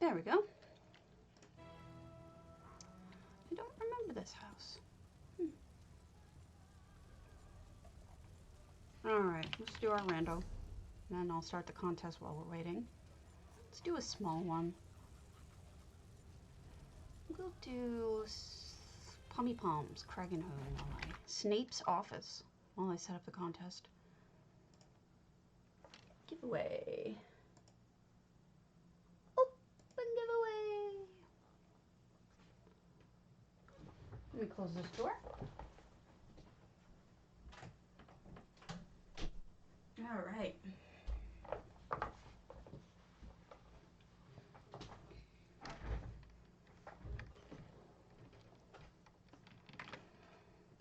There we go. I don't remember this house. Alright, let's do our rando. And then I'll start the contest while we're waiting. Let's do a small one. We'll do Pommy Palms, Kragenhome, Snape's office while I set up the contest. Giveaway. Open giveaway. Let me close this door. All right.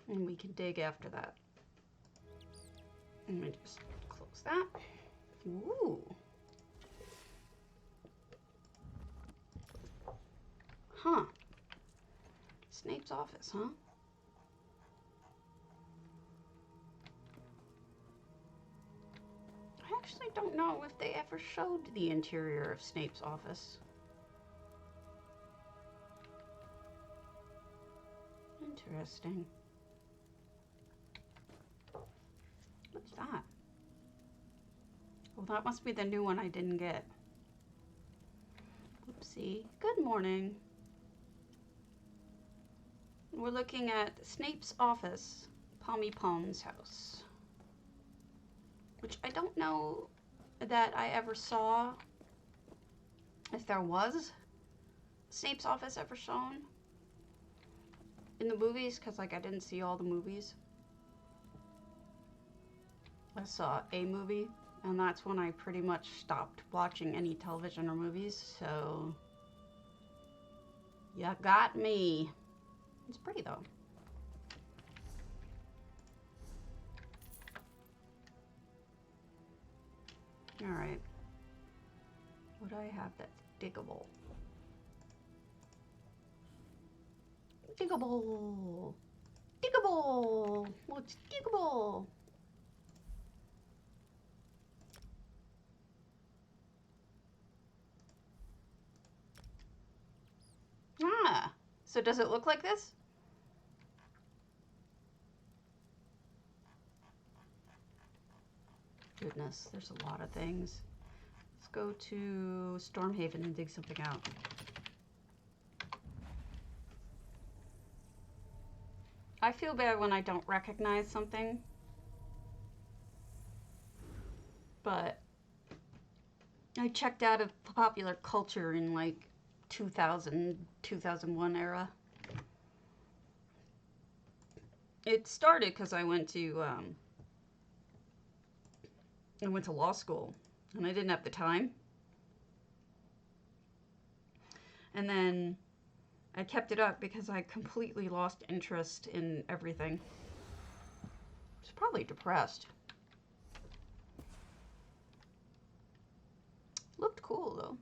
And we can dig after that. Let me just close that. Ooh. Huh. Snape's office, huh? I actually don't know if they ever showed the interior of Snape's office. Interesting. What's that? Well, that must be the new one I didn't get. Oopsie. Good morning. We're looking at Snape's office, Pommy Palms house. Which I don't know that I ever saw, if there was Snape's office ever shown in the movies, because like I didn't see all the movies. I saw a movie, and that's when I pretty much stopped watching any television or movies, so you got me. It's pretty though. Alright. What do I have that's diggable? Diggable! Diggable! What's diggable? Ah! So does it look like this? Goodness, there's a lot of things. Let's go to Stormhaven and dig something out. I feel bad when I don't recognize something, but I checked out of popular culture in like 2000, 2001 era. It started because I went to law school, and I didn't have the time. And then I kept it up because I completely lost interest in everything. I was probably depressed. Looked cool though.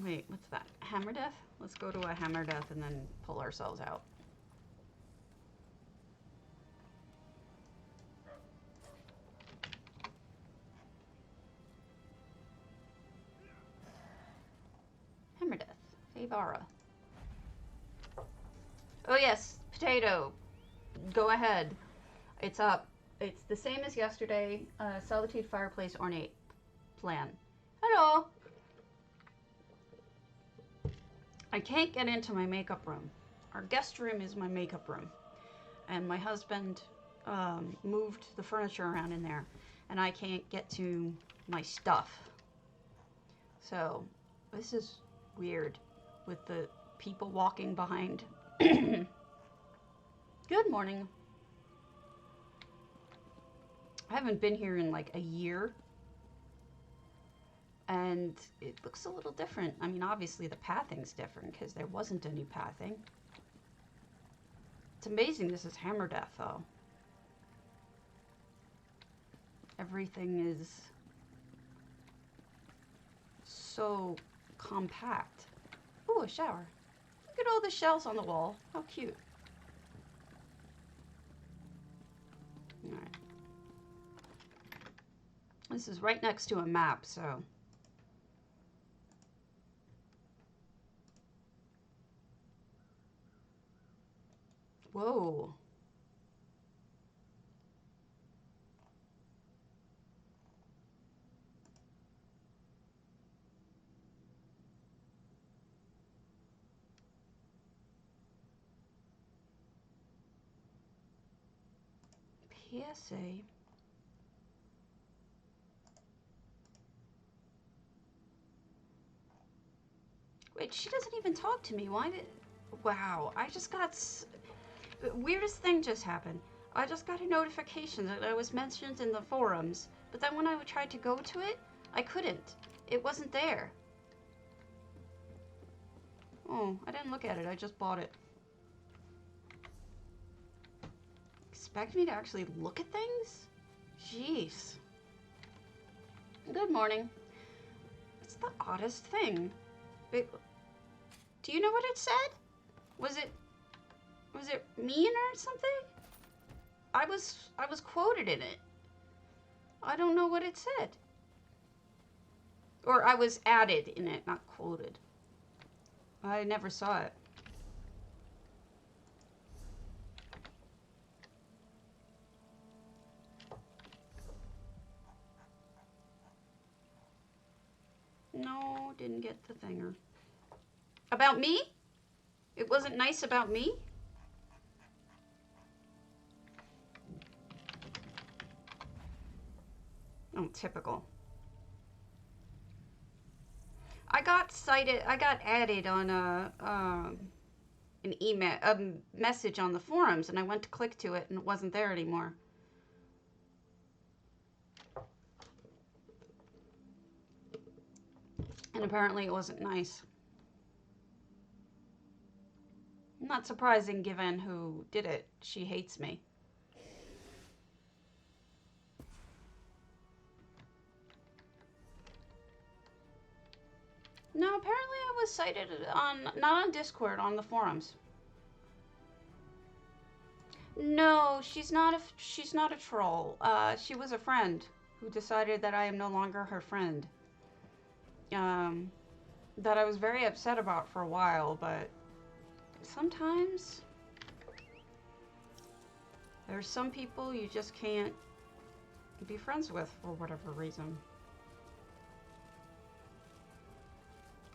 Wait, what's that? Hammer death? Let's go to a hammer death and then pull ourselves out. Hammer death. Favara. Oh yes, potato. Go ahead. It's up. It's the same as yesterday. Solitude fireplace ornate plan. Hello. I can't get into my makeup room. Our guest room is my makeup room. And my husband moved the furniture around in there. And I can't get to my stuff. So, this is weird with the people walking behind. Good morning. I haven't been here in like a year. And it looks a little different. I mean, obviously the pathing's different because there wasn't any pathing. It's amazing this is hammer death though. Everything is so compact. Ooh, a shower. Look at all the shells on the wall. How cute. Alright. This is right next to a map, so Whoa. PSA. Wait, she doesn't even talk to me. Why did... Wow, I just got... Weirdest thing just happened. I just got a notification that I was mentioned in the forums, but then when I tried to go to it, I couldn't. It wasn't there. Oh, I didn't look at it. I just bought it. Expect me to actually look at things? Jeez. Good morning. It's the oddest thing. Do you know what it said? Was it mean or something? I was quoted in it. I don't know what it said. Or I was added in it, not quoted. I never saw it. No, didn't get the thinger. About me? It wasn't nice about me? Oh, typical. I got added on an email, a message on the forums, and I went to click to it, and it wasn't there anymore. And apparently it wasn't nice. Not surprising given who did it. She hates me. No, apparently I was cited on, not on Discord, on the forums. No, she's not a troll. She was a friend who decided that I am no longer her friend. That I was very upset about for a while, but sometimes there's some people you just can't be friends with for whatever reason.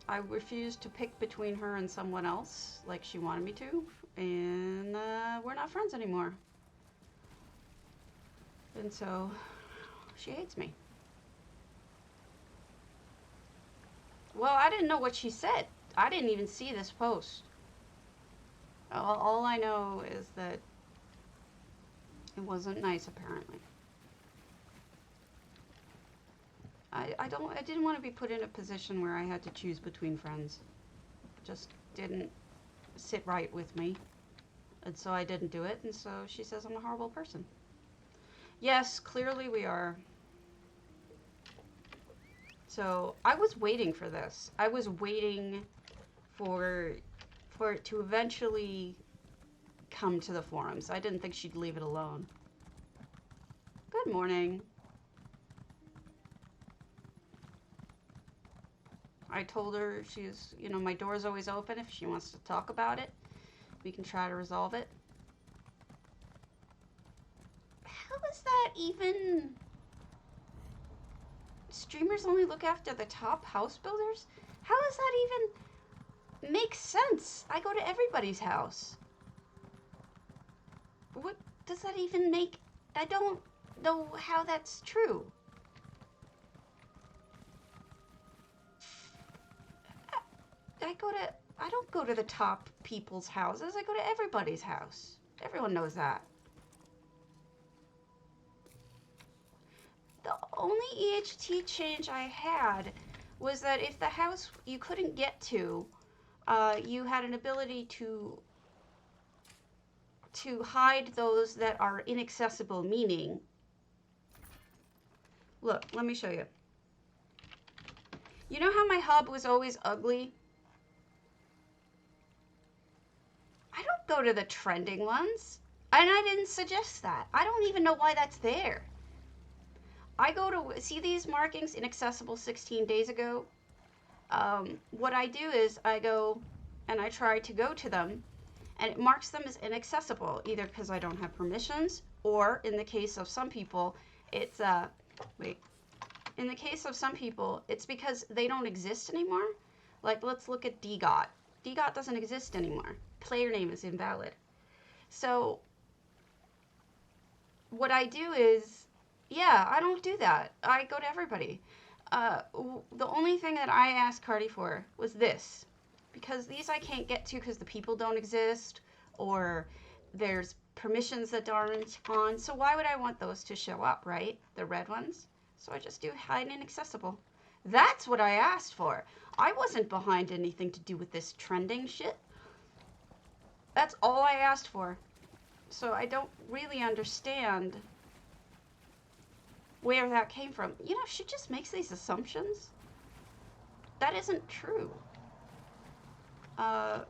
I refused to pick between her and someone else like she wanted me to, and we're not friends anymore. And so she hates me. Well, I didn't know what she said. I didn't even see this post. All I know is that it wasn't nice, apparently. I didn't want to be put in a position where I had to choose between friends. It just didn't sit right with me. And so I didn't do it, and so she says I'm a horrible person. Yes, clearly we are. So I was waiting for this. I was waiting for it to eventually come to the forums. I didn't think she'd leave it alone. Good morning. I told her she's, you know, my door's always open if she wants to talk about it. We can try to resolve it. How is that even... Streamers only look after the top house builders? How does that even make sense? I go to everybody's house. What does that even make? I don't know how that's true. I don't go to the top people's houses. I go to everybody's house. Everyone knows that. The only EHT change I had was that if the house you couldn't get to, you had an ability to hide those that are inaccessible, meaning... Look, let me show you. You know how my hub was always ugly? I don't go to the trending ones. And I didn't suggest that. I don't even know why that's there. I go to, see these markings, inaccessible 16 days ago? What I do is I go and I try to go to them, and it marks them as inaccessible, either because I don't have permissions, or in the case of some people, it's, in the case of some people, it's because they don't exist anymore. Like, let's look at DGOT. DGOT doesn't exist anymore. Player name is invalid. So, what I do is, yeah, I don't do that. I go to everybody. The only thing that I asked Cardi for was this. Because these I can't get to because the people don't exist, or there's permissions that aren't on. So why would I want those to show up, right? The red ones. So I just do hide inaccessible. That's what I asked for. I wasn't behind anything to do with this trending shit. That's all I asked for. So I don't really understand where that came from. You know, she just makes these assumptions. That isn't true. I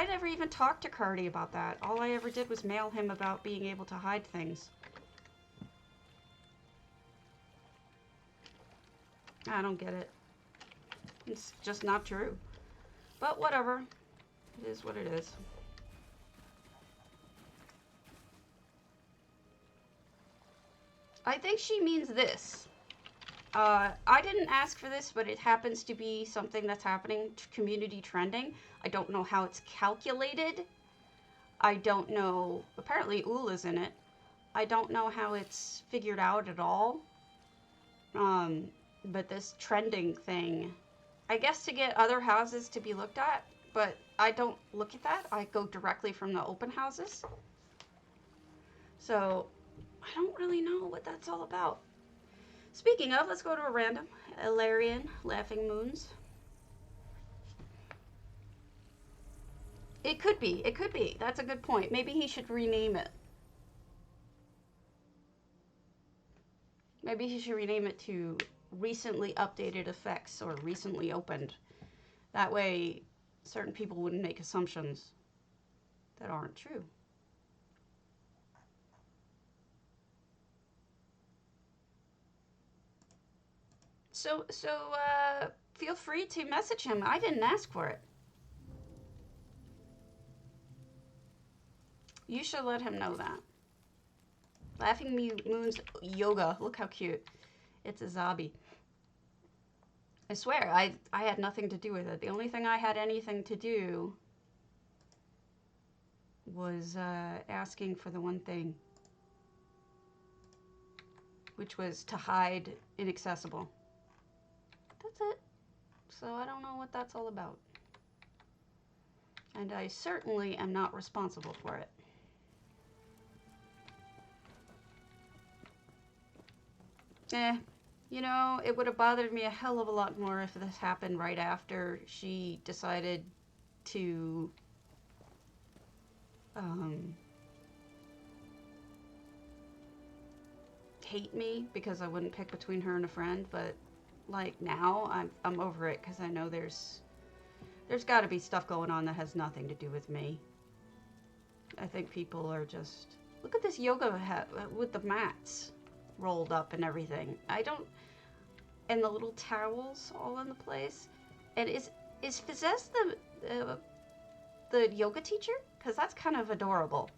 never even talked to Cardi about that. All I ever did was mail him about being able to hide things. I don't get it. It's just not true. But whatever. It is what it is. I think she means this. I didn't ask for this, but it happens to be something that's happening, community trending. I don't know how it's calculated. I don't know. Apparently, Ula's in it. I don't know how it's figured out at all. But this trending thing, I guess to get other houses to be looked at, but I don't look at that. I go directly from the open houses. So, I don't really know what that's all about. Speaking of, let's go to a random. Lotlurien, Laughing Moons. It could be. It could be. That's a good point. Maybe he should rename it. Maybe he should rename it to recently updated effects or recently opened. That way, certain people wouldn't make assumptions that aren't true. So feel free to message him. I didn't ask for it. You should let him know that. Laughing Moons Yoga. Look how cute. It's a zombie. I swear, I had nothing to do with it. The only thing I had anything to do was asking for the one thing, which was to hide inaccessible. That's it. So I don't know what that's all about. And I certainly am not responsible for it. You know, it would have bothered me a hell of a lot more if this happened right after she decided to hate me because I wouldn't pick between her and a friend, but like now I'm over it because I know there's got to be stuff going on that has nothing to do with me. I think people are just, look at this yoga hat with the mats rolled up and everything. And the little towels all in the place. And is Fizzez the yoga teacher? Because that's kind of adorable.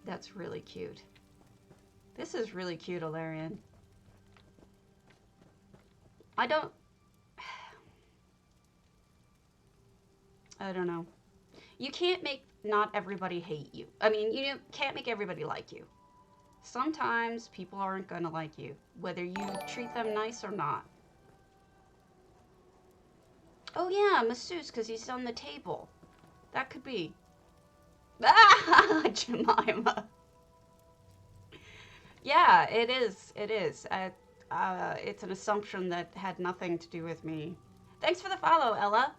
That's really cute. This is really cute, Lotlurien. I don't know. You can't make not everybody hate you. I mean, you can't make everybody like you. Sometimes people aren't going to like you, whether you treat them nice or not. Oh yeah, masseuse, because he's on the table. That could be. Ah, Jemima. Yeah, it is. It is. It's an assumption that had nothing to do with me. Thanks for the follow, Ella.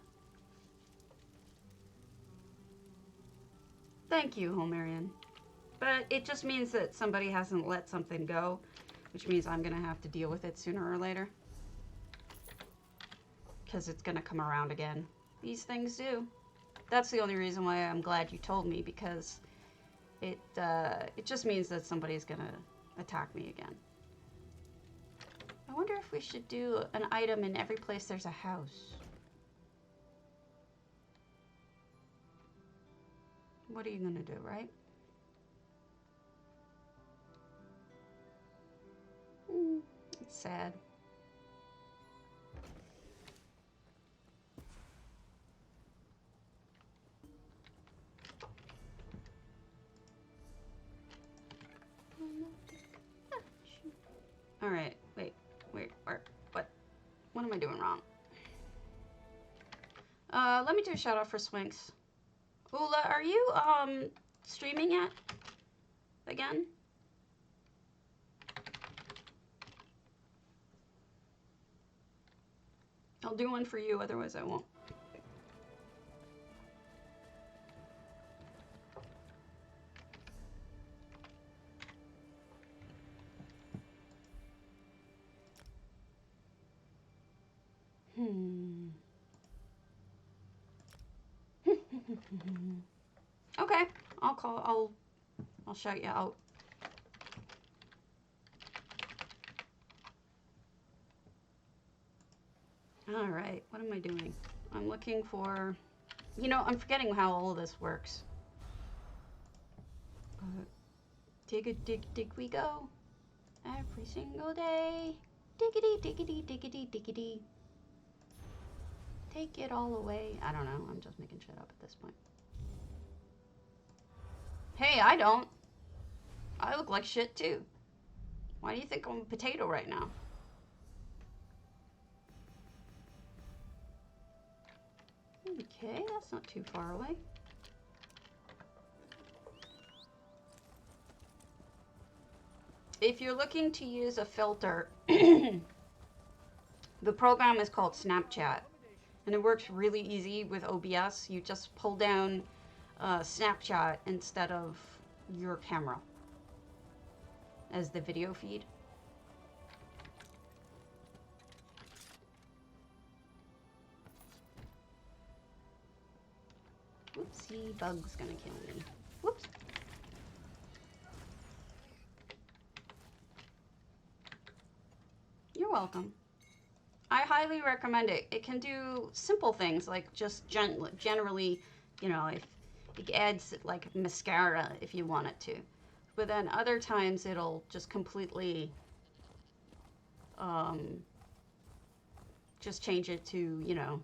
Thank you, Homerian. But it just means that somebody hasn't let something go, which means I'm going to have to deal with it sooner or later. Because it's going to come around again. These things do. That's the only reason why I'm glad you told me, because it just means that somebody's going to attack me again. I wonder if we should do an item in every place there's a house. What are you gonna do, right? It's sad. All right, wait, where, what am I doing wrong? Let me do a shout out for Swinks. Ula, are you, streaming yet? Again? I'll do one for you, otherwise I won't. Okay, I'll shout you out. All right, what am I doing? I'm looking for, you know, I'm forgetting how all of this works. Dig we go. Every single day. Diggity, diggity, diggity, diggity. Take it all away. I don't know, I'm just making shit up at this point. Hey, I don't. I look like shit too. Why do you think I'm a potato right now? Okay, that's not too far away. If you're looking to use a filter, the program is called Snapchat, and it works really easy with OBS. You just pull down Snapchat instead of your camera as the video feed. Whoopsie, bug's gonna kill me. Whoops. You're welcome. I highly recommend it. It can do simple things like just generally, you know, if it adds like mascara if you want it to. But then other times it'll just completely just change it to, you know,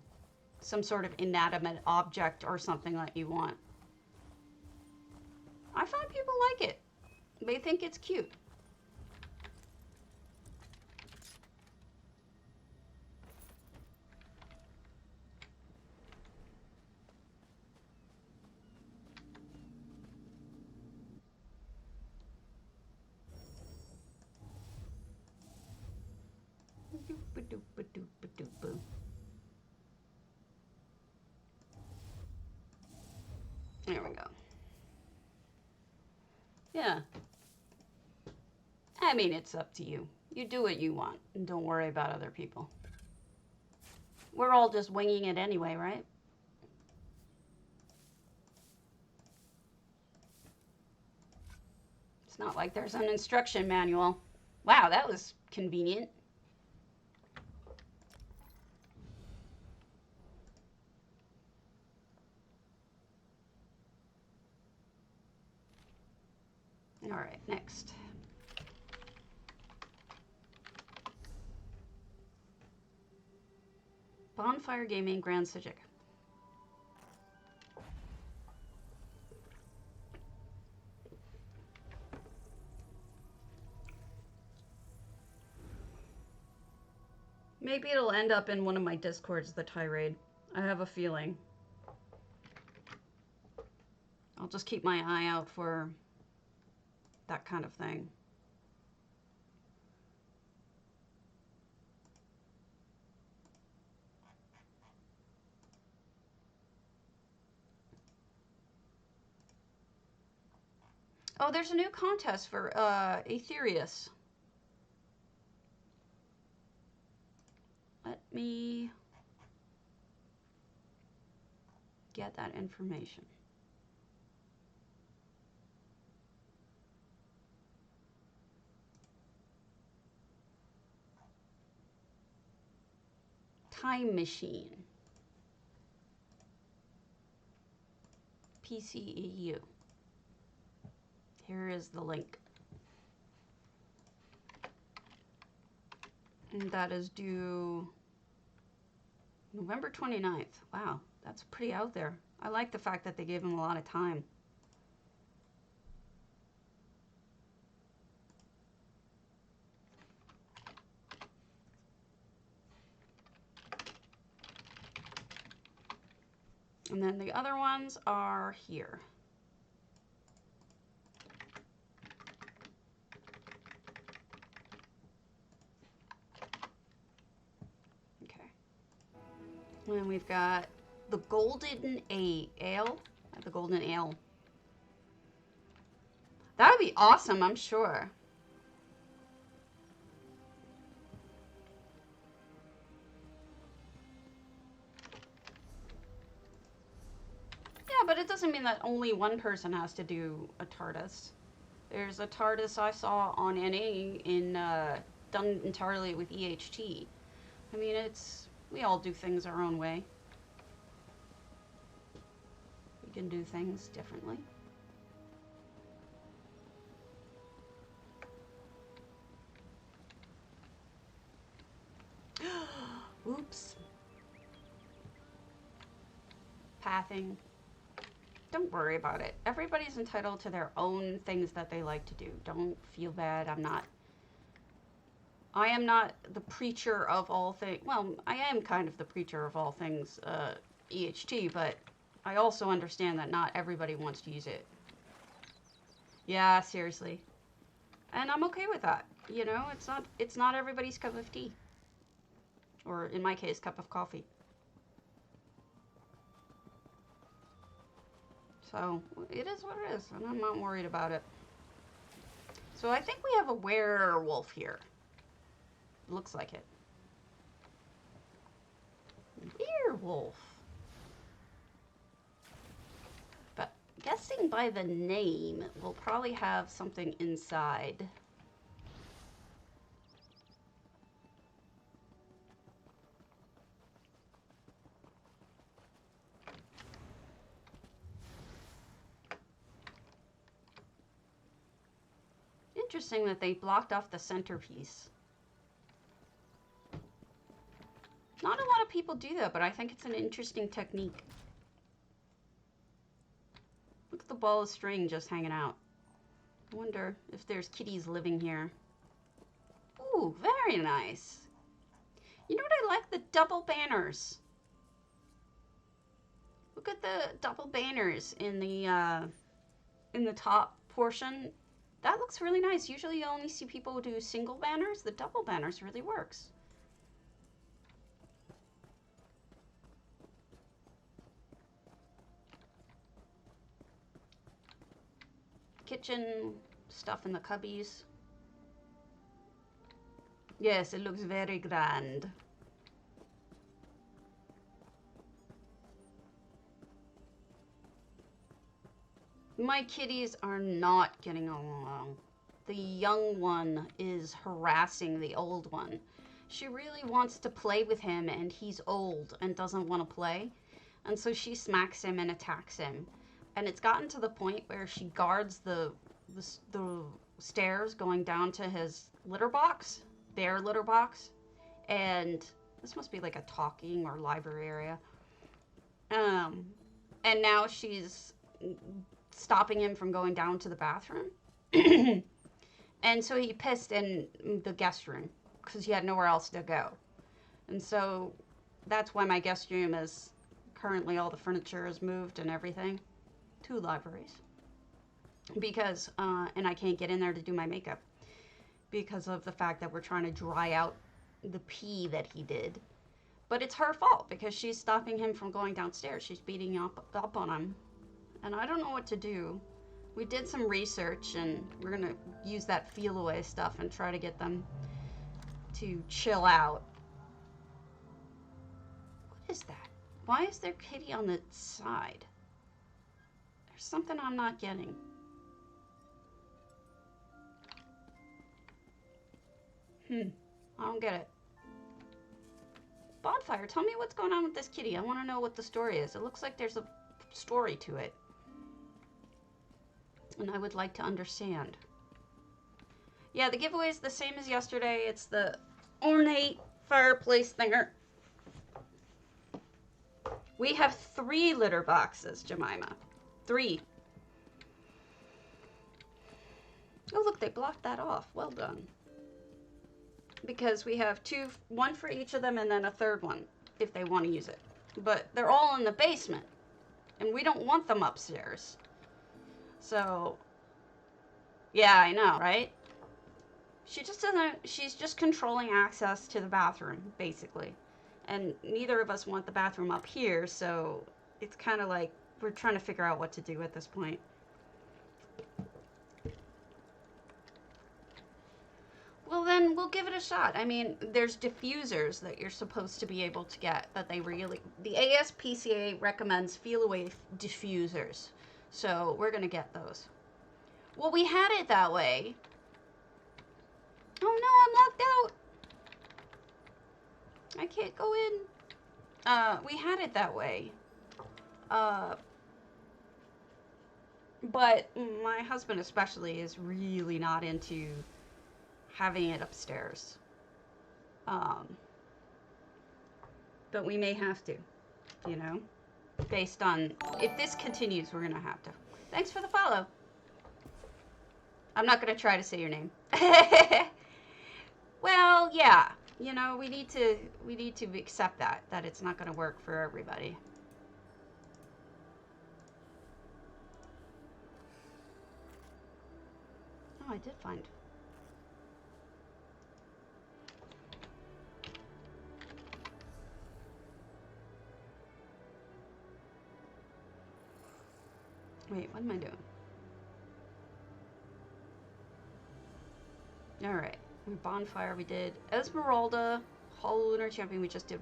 some sort of inanimate object or something that you want. I find people like it. They think it's cute. There we go. Yeah. I mean, it's up to you. You do what you want and don't worry about other people. We're all just winging it anyway, right? It's not like there's an instruction manual. Wow, that was convenient. All right, next. Bonfire Gaming Grand Psijic. Maybe it'll end up in one of my Discords, the tirade. I have a feeling. I'll just keep my eye out for that kind of thing. Oh, there's a new contest for Aetherius. Let me get that information. Time Machine. PCEU. Here is the link. And that is due November 29th. Wow, that's pretty out there. I like the fact that they gave him a lot of time. And then the other ones are here. Okay. And then we've got the Golden Ale. The Golden Ale. That would be awesome, I'm sure. But it doesn't mean that only one person has to do a TARDIS. There's a TARDIS I saw on NA in done entirely with EHT. I mean, we all do things our own way. We can do things differently. Oops. Pathing. Don't worry about it. Everybody's entitled to their own things that they like to do. Don't feel bad. I am not the preacher of all things. Well, I am kind of the preacher of all things EHT, but I also understand that not everybody wants to use it. Yeah, seriously. And I'm okay with that. You know, it's not everybody's cup of tea. Or in my case, cup of coffee. So, it is what it is, and I'm not worried about it. So, I think we have a werewolf here. Looks like it. Werewolf. But, guessing by the name, we'll probably have something inside. Interesting that they blocked off the centerpiece. Not a lot of people do that, but I think it's an interesting technique. Look at the ball of string just hanging out. I wonder if there's kitties living here. Ooh, very nice. You know what I like? The double banners. Look at the double banners in the top portion. That looks really nice. Usually you only see people do single banners. The double banners really works. Kitchen stuff in the cubbies. Yes, it looks very grand. My kitties are not getting along. The young one is harassing the old one. She really wants to play with him, and he's old and doesn't want to play. And so she smacks him and attacks him. And it's gotten to the point where she guards the stairs going down to his litter box, their litter box. And this must be like a talking or library area. And now she's stopping him from going down to the bathroom. And so he pissed in the guest room because he had nowhere else to go. And so that's why my guest room is currently all the furniture is moved and everything to libraries. Because, and I can't get in there to do my makeup because of the fact that we're trying to dry out the pee that he did. But it's her fault because she's stopping him from going downstairs. She's beating up on him. And I don't know what to do. We did some research, and we're going to use that feel away stuff and try to get them to chill out. What is that? Why is there kitty on the side? There's something I'm not getting. I don't get it. Bonfire, tell me what's going on with this kitty. I want to know what the story is. It looks like there's a story to it. And I would like to understand. Yeah, the giveaway is the same as yesterday. It's the ornate fireplace thinger. We have 3 litter boxes, Jemima. 3. Oh, look, they blocked that off. Well done. Because we have 2, 1 for each of them and then a 3rd one if they want to use it. But they're all in the basement. And we don't want them upstairs. So, yeah, I know, right? She just doesn't, she's just controlling access to the bathroom, basically. And neither of us want the bathroom up here, so it's kind of like we're trying to figure out what to do at this point. Well, then we'll give it a shot. I mean, there's diffusers that you're supposed to be able to get that they really, the ASPCA recommends feel-away diffusers. So we're going to get those. Well, we had it that way. Oh no, I'm locked out. I can't go in. We had it that way. But my husband especially is really not into having it upstairs. But we may have to, you know, based on, if this continues, we're gonna have to. Thanks for the follow. I'm not gonna try to say your name. Well, yeah, you know, we need to accept that it's not gonna work for everybody. Oh, I did find. Wait, what am I doing? Alright, bonfire we did. Esmeralda, Hollow Lunar Champion we just did.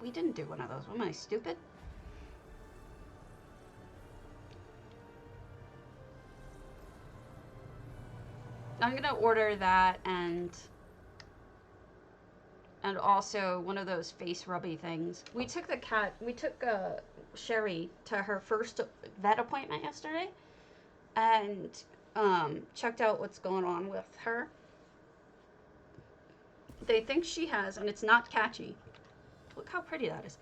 We didn't do one of those. Am I stupid? I'm gonna order that and also one of those face rubby things. We took Sherry to her first vet appointment yesterday and checked out what's going on with her. They think she has, and it's not catchy. Look how pretty that is.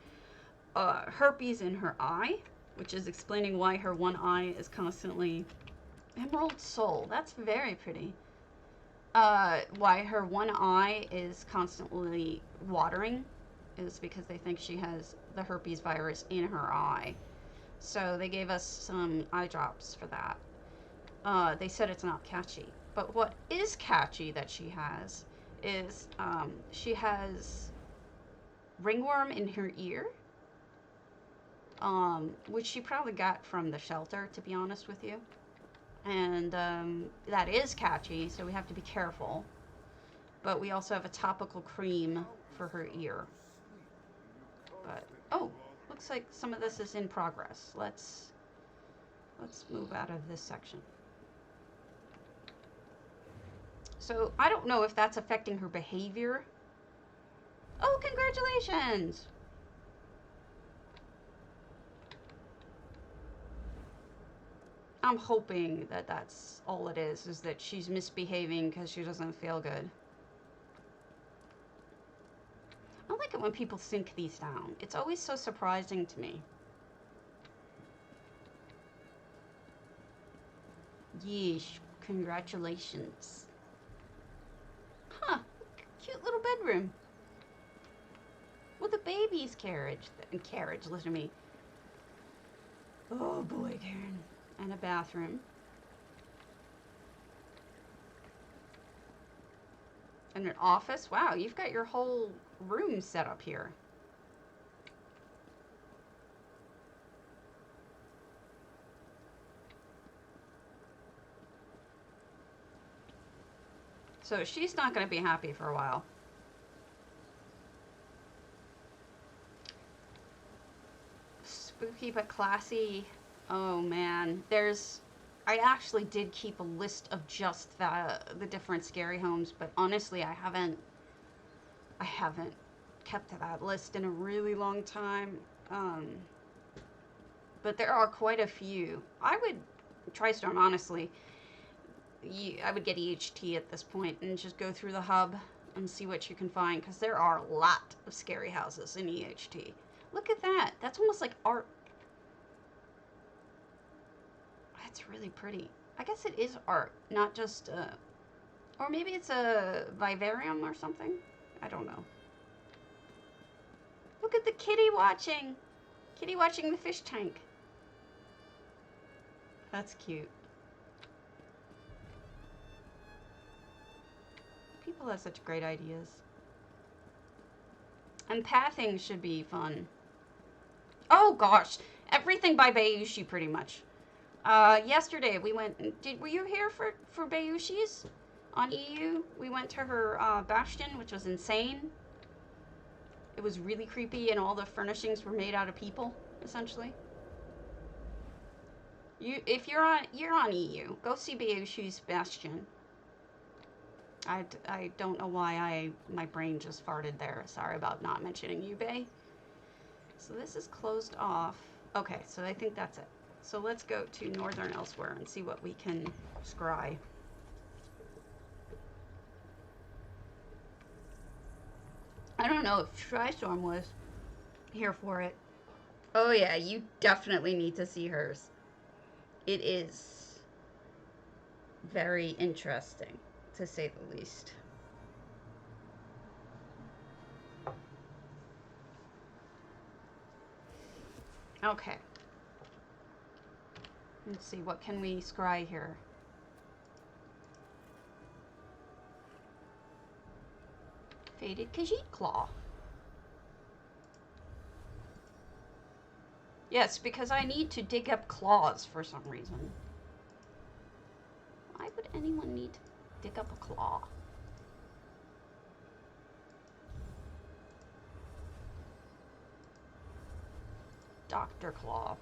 Herpes in her eye, which is explaining why her one eye is constantly Emerald Soul. That's very pretty. Why her one eye is constantly watering is because they think she has the herpes virus in her eye. So they gave us some eye drops for that. They said it's not catchy. But what is catchy that she has is she has ringworm in her ear, which she probably got from the shelter, to be honest with you. And that is catchy, so we have to be careful. But we also have a topical cream for her ear. But, oh, looks like some of this is in progress. Let's move out of this section. So, I don't know if that's affecting her behavior. Oh, congratulations! I'm hoping that that's all it is that she's misbehaving because she doesn't feel good. I like it when people sink these down. It's always so surprising to me. Yeesh, congratulations. Huh, cute little bedroom. With a baby's carriage. Listen to me. Oh boy, Karen. And a bathroom. And an office. Wow, you've got your whole room set up here. So she's not going to be happy for a while. Spooky but classy. Oh man, I actually did keep a list of just the different scary homes, but honestly I haven't kept that list in a really long time. But there are quite a few. I would TriStorm, honestly. I would get EHT at this point and just go through the hub and see what you can find, because there are a lot of scary houses in EHT. Look at that. That's almost like art. That's really pretty. I guess it is art, not just, or maybe it's a vivarium or something. I don't know. Look at the kitty watching. Kitty watching the fish tank. That's cute. People have such great ideas. And pathing should be fun. Oh gosh, everything by Bayushi pretty much. Yesterday we went, were you here for Bayushi's on EU? We went to her Bastion, which was insane. It was really creepy, and all the furnishings were made out of people, essentially. If you're on EU, go see Bayushi's Bastion. I don't know why my brain just farted there. Sorry about not mentioning you, Bay. So this is closed off. Okay, so I think that's it. So let's go to Northern Elsewhere and see what we can scry. I don't know if TriStorm was here for it. Oh yeah, you definitely need to see hers. It is very interesting, to say the least. Okay. Let's see, what can we scry here? Faded Khajiit Claw. Yes, because I need to dig up claws for some reason. Why would anyone need to dig up a claw? Dr. Claw.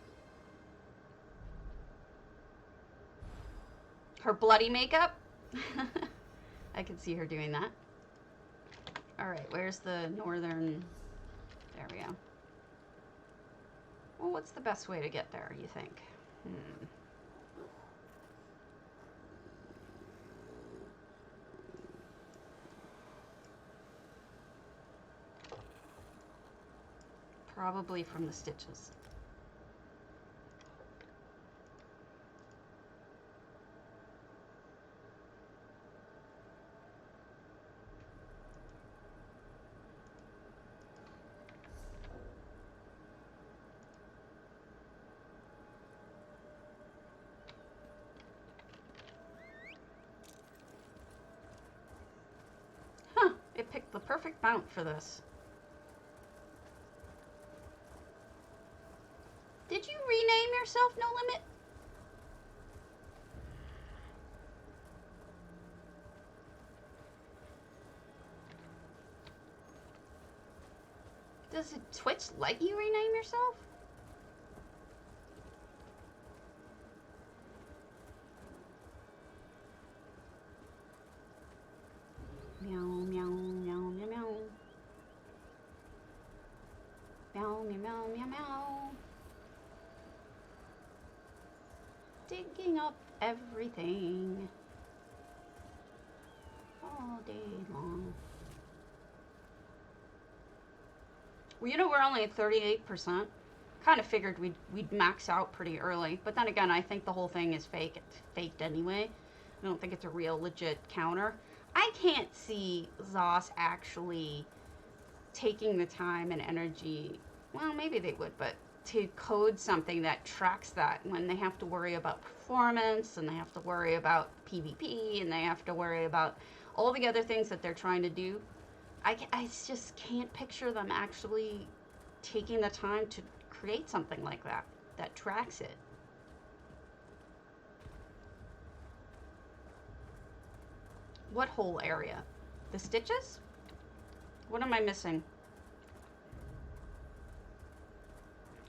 Her bloody makeup? I can see her doing that. Alright, where's the northern... There we go. Well, what's the best way to get there, you think? Probably from the stitches. It picked the perfect mount for this. Did you rename yourself No Limit? Does Twitch let you rename yourself? Meow, meow, meow, meow, meow. Meow, meow, meow, meow, meow. Digging up everything all day long. Well, you know, we're only at 38%. Kind of figured we'd max out pretty early, but then again, I think the whole thing is fake. It's faked anyway. I don't think it's a real legit counter. I can't see Zos actually taking the time and energy. Well, maybe they would, but to code something that tracks that when they have to worry about performance and they have to worry about PvP and they have to worry about all the other things that they're trying to do. I just can't picture them actually taking the time to create something like that that tracks it. What whole area? The stitches? What am I missing?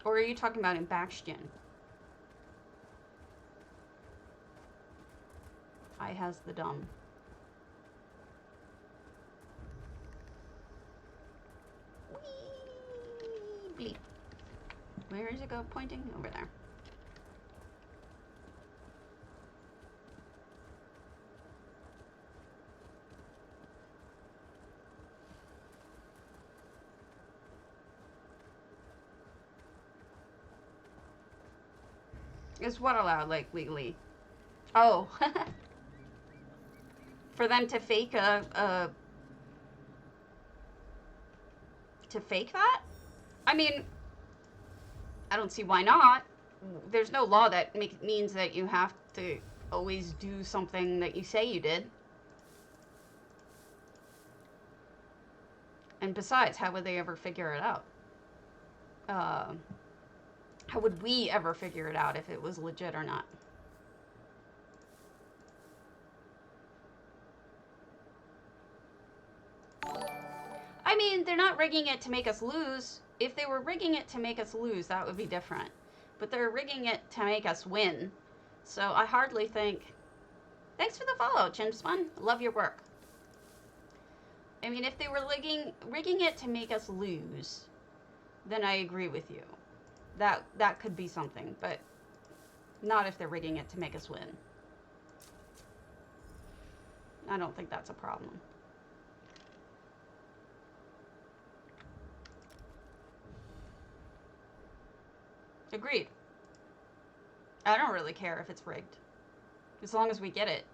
Or are you talking about in Bastion? I has the dumb. Whee! Bleep. Where is it go pointing? Over there. Is what allowed, like, legally? Oh. For them to fake to fake that? I mean, I don't see why not. There's no law that means that you have to always do something that you say you did. And besides, how would they ever figure it out? How would we ever figure it out if it was legit or not? I mean, they're not rigging it to make us lose. If they were rigging it to make us lose, that would be different. But they're rigging it to make us win. So I hardly think... Thanks for the follow, chinspun. Love your work. I mean, if they were rigging it to make us lose, then I agree with you. That could be something, but not if they're rigging it to make us win. I don't think that's a problem. Agreed. I don't really care if it's rigged, as long as we get it.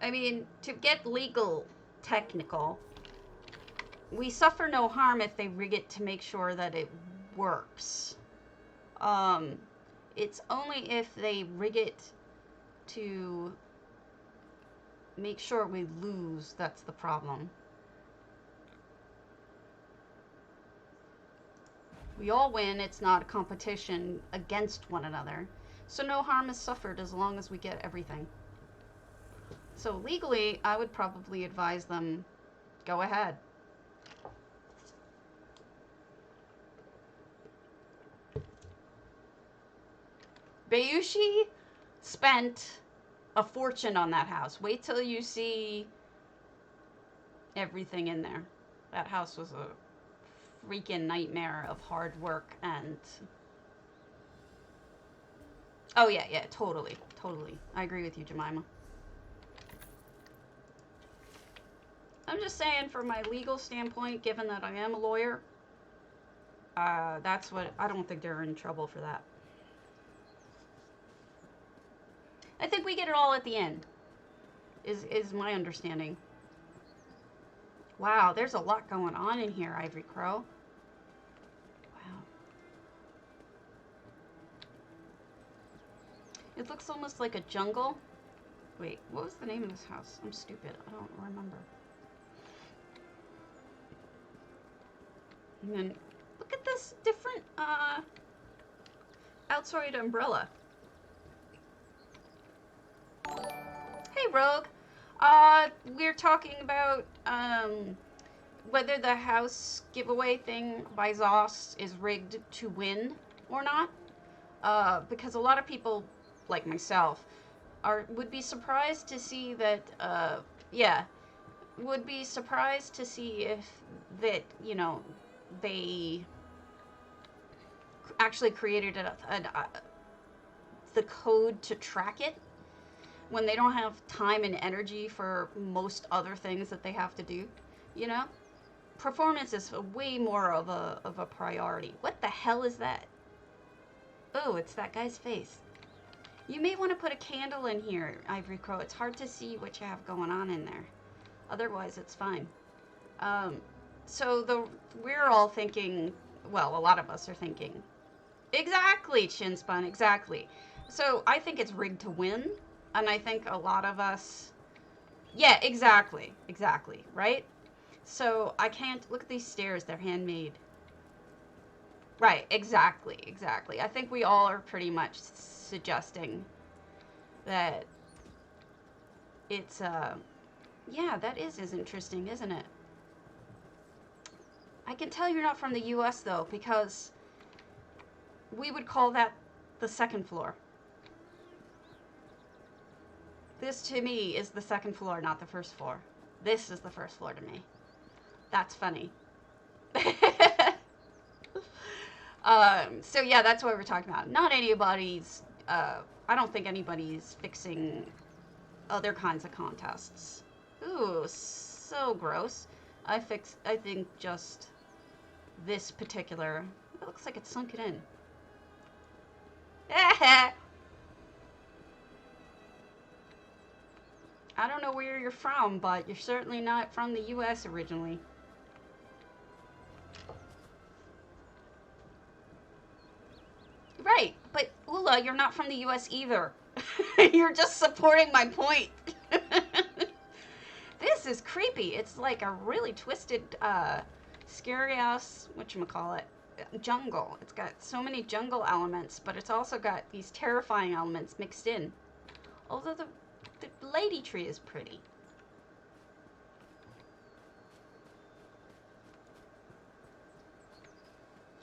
I mean, to get legal technical, we suffer no harm if they rig it to make sure that it works. It's only if they rig it to make sure we lose that's the problem. We all win. It's not a competition against one another. So no harm is suffered as long as we get everything. So legally, I would probably advise them, go ahead. Bayushi spent a fortune on that house. Wait till you see everything in there. That house was a freaking nightmare of hard work and... Oh yeah, totally. I agree with you, Jemima. I'm just saying, from my legal standpoint, given that I am a lawyer, that's what... I don't think they're in trouble for that. I think we get it all at the end, is my understanding. Wow, there's a lot going on in here, Ivory Crow. Wow. It looks almost like a jungle. Wait, what was the name of this house? I'm stupid. I don't remember. And then, look at this different, outside umbrella. Hey, Rogue. We're talking about, whether the house giveaway thing by Zoss is rigged to win or not. Because a lot of people, like myself, would be surprised to see that, would be surprised to see if that, you know, they actually created the code to track it when they don't have time and energy for most other things that they have to do, you know? Performance is way more of a priority. What the hell is that? Oh, it's that guy's face. You may want to put a candle in here, Ivory Crow. It's hard to see what you have going on in there. Otherwise, it's fine. So we're all thinking, well, a lot of us are thinking, exactly, Chinspun, exactly. So I think it's rigged to win, and I think a lot of us, yeah, exactly, right? So I can't, look at these stairs, they're handmade. Right, exactly. I think we all are pretty much suggesting that it's, yeah, that is interesting, isn't it? I can tell you're not from the US, though, because we would call that the second floor. This, to me, is the second floor, not the first floor. This is the first floor to me. That's funny. So, yeah, that's what we're talking about. Not anybody's, I don't think anybody's fixing other kinds of contests. Ooh, so gross. I think just this particular, it looks like it's sunk it in. I don't know where you're from, but you're certainly not from the US originally. Right, but Ula, you're not from the US either. You're just supporting my point. This is creepy. It's like a really twisted, scary ass, whatchamacallit, jungle. It's got so many jungle elements, but it's also got these terrifying elements mixed in. Although the lady tree is pretty.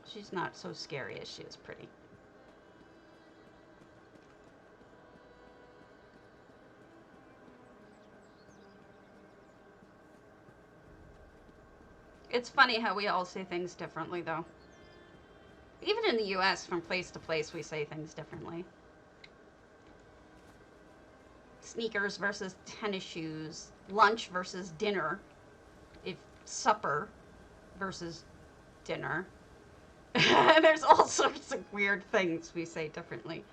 She's not so scary as she is pretty. It's funny how we all say things differently, though. Even in the US, from place to place, we say things differently. Sneakers versus tennis shoes. Lunch versus dinner. If supper versus dinner. There's all sorts of weird things we say differently.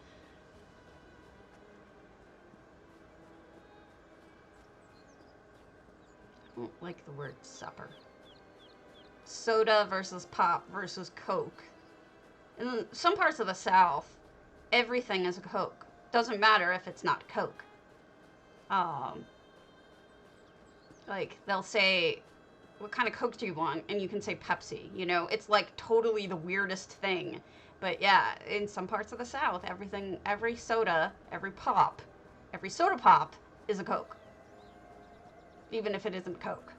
I don't like the word supper. Soda versus pop versus Coke. In some parts of the South, everything is a Coke. Doesn't matter if it's not Coke. Like, they'll say, what kind of Coke do you want? And you can say Pepsi. You know, it's like totally the weirdest thing. But yeah, in some parts of the South, everything, every soda, every soda pop is a Coke. Even if it isn't Coke.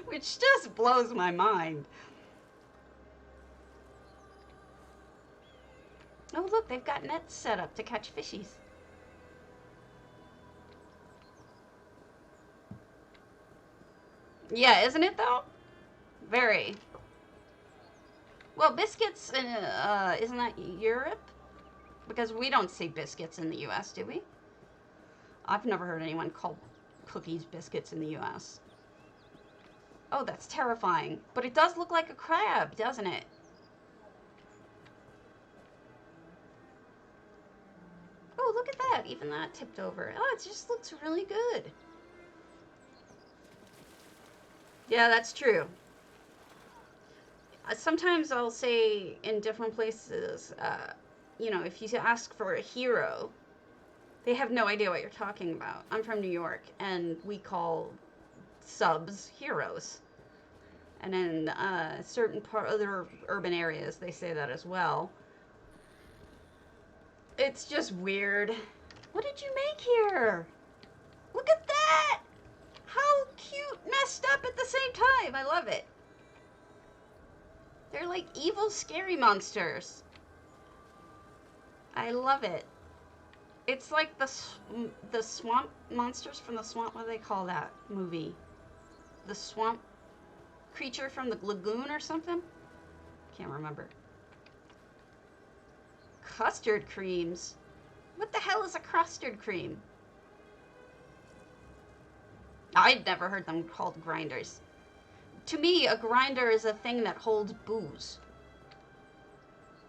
Which just blows my mind. Oh, look, they've got nets set up to catch fishies. Yeah, isn't it, though? Very. Well, biscuits, isn't that Europe? Because we don't say biscuits in the U.S., do we? I've never heard anyone call cookies biscuits in the U.S. Oh, that's terrifying. But it does look like a crab, doesn't it? Oh, look at that. Even that tipped over. Oh, it just looks really good. Yeah, that's true. Sometimes I'll say in different places, you know, if you ask for a hero, they have no idea what you're talking about. I'm from New York, and we call subs heroes. And in certain other urban areas, they say that as well. It's just weird. What did you make here? Look at that! How cute, messed up at the same time. I love it. They're like evil, scary monsters. I love it. It's like the swamp monsters from the swamp. What do they call that movie? The swamp creature from the lagoon or something? Can't remember. Custard creams? What the hell is a custard cream? I'd never heard them called grinders. To me, a grinder is a thing that holds booze.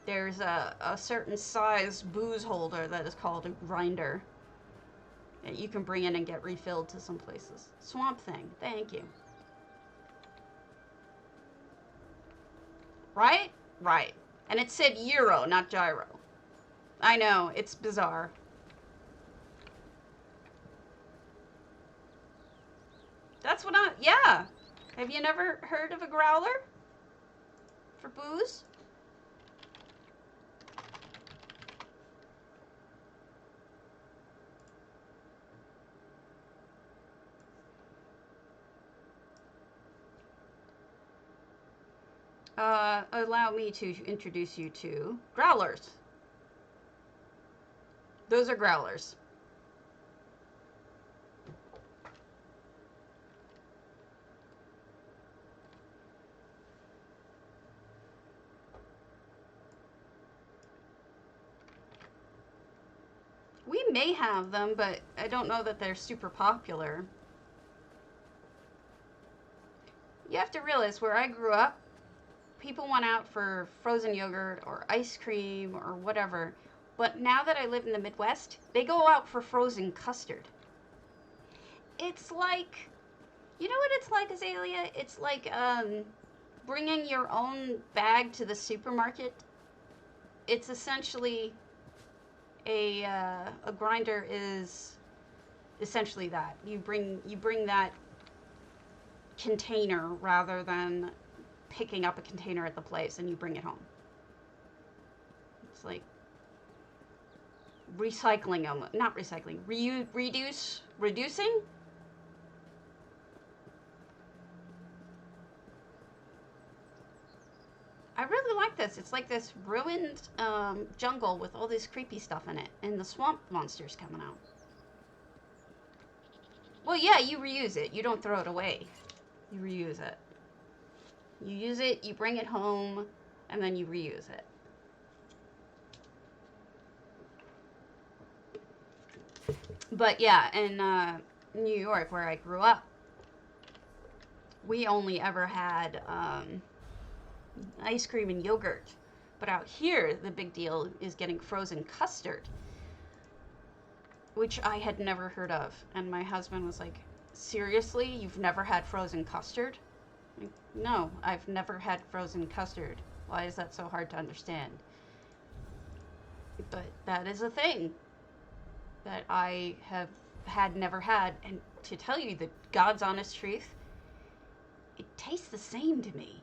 There's a certain size booze holder that is called a grinder that you can bring in and get refilled to some places. Swamp Thing, thank you. Right? Right. And it said Euro, not gyro. I know, it's bizarre. That's what yeah. Have you never heard of a growler? For booze? Allow me to introduce you to growlers. Those are growlers. We may have them, but I don't know that they're super popular. You have to realize where I grew up, people went out for frozen yogurt or ice cream or whatever. But now that I live in the Midwest, they go out for frozen custard. It's like, you know what it's like, Azalea? It's like bringing your own bag to the supermarket. It's essentially a grinder is essentially that. You bring that container rather than picking up a container at the place and you bring it home. It's like recycling, not recycling, reducing. I really like this. It's like this ruined jungle with all this creepy stuff in it, and the swamp monsters coming out. Well, yeah, you reuse it. You don't throw it away. You reuse it. You use it, you bring it home, and then you reuse it. But yeah, in New York, where I grew up, we only ever had ice cream and yogurt. But out here, the big deal is getting frozen custard, which I had never heard of. And my husband was like, seriously, you've never had frozen custard? Like, no, I've never had frozen custard. Why is that so hard to understand? But that is a thing that I have never had. And to tell you the God's honest truth, it tastes the same to me.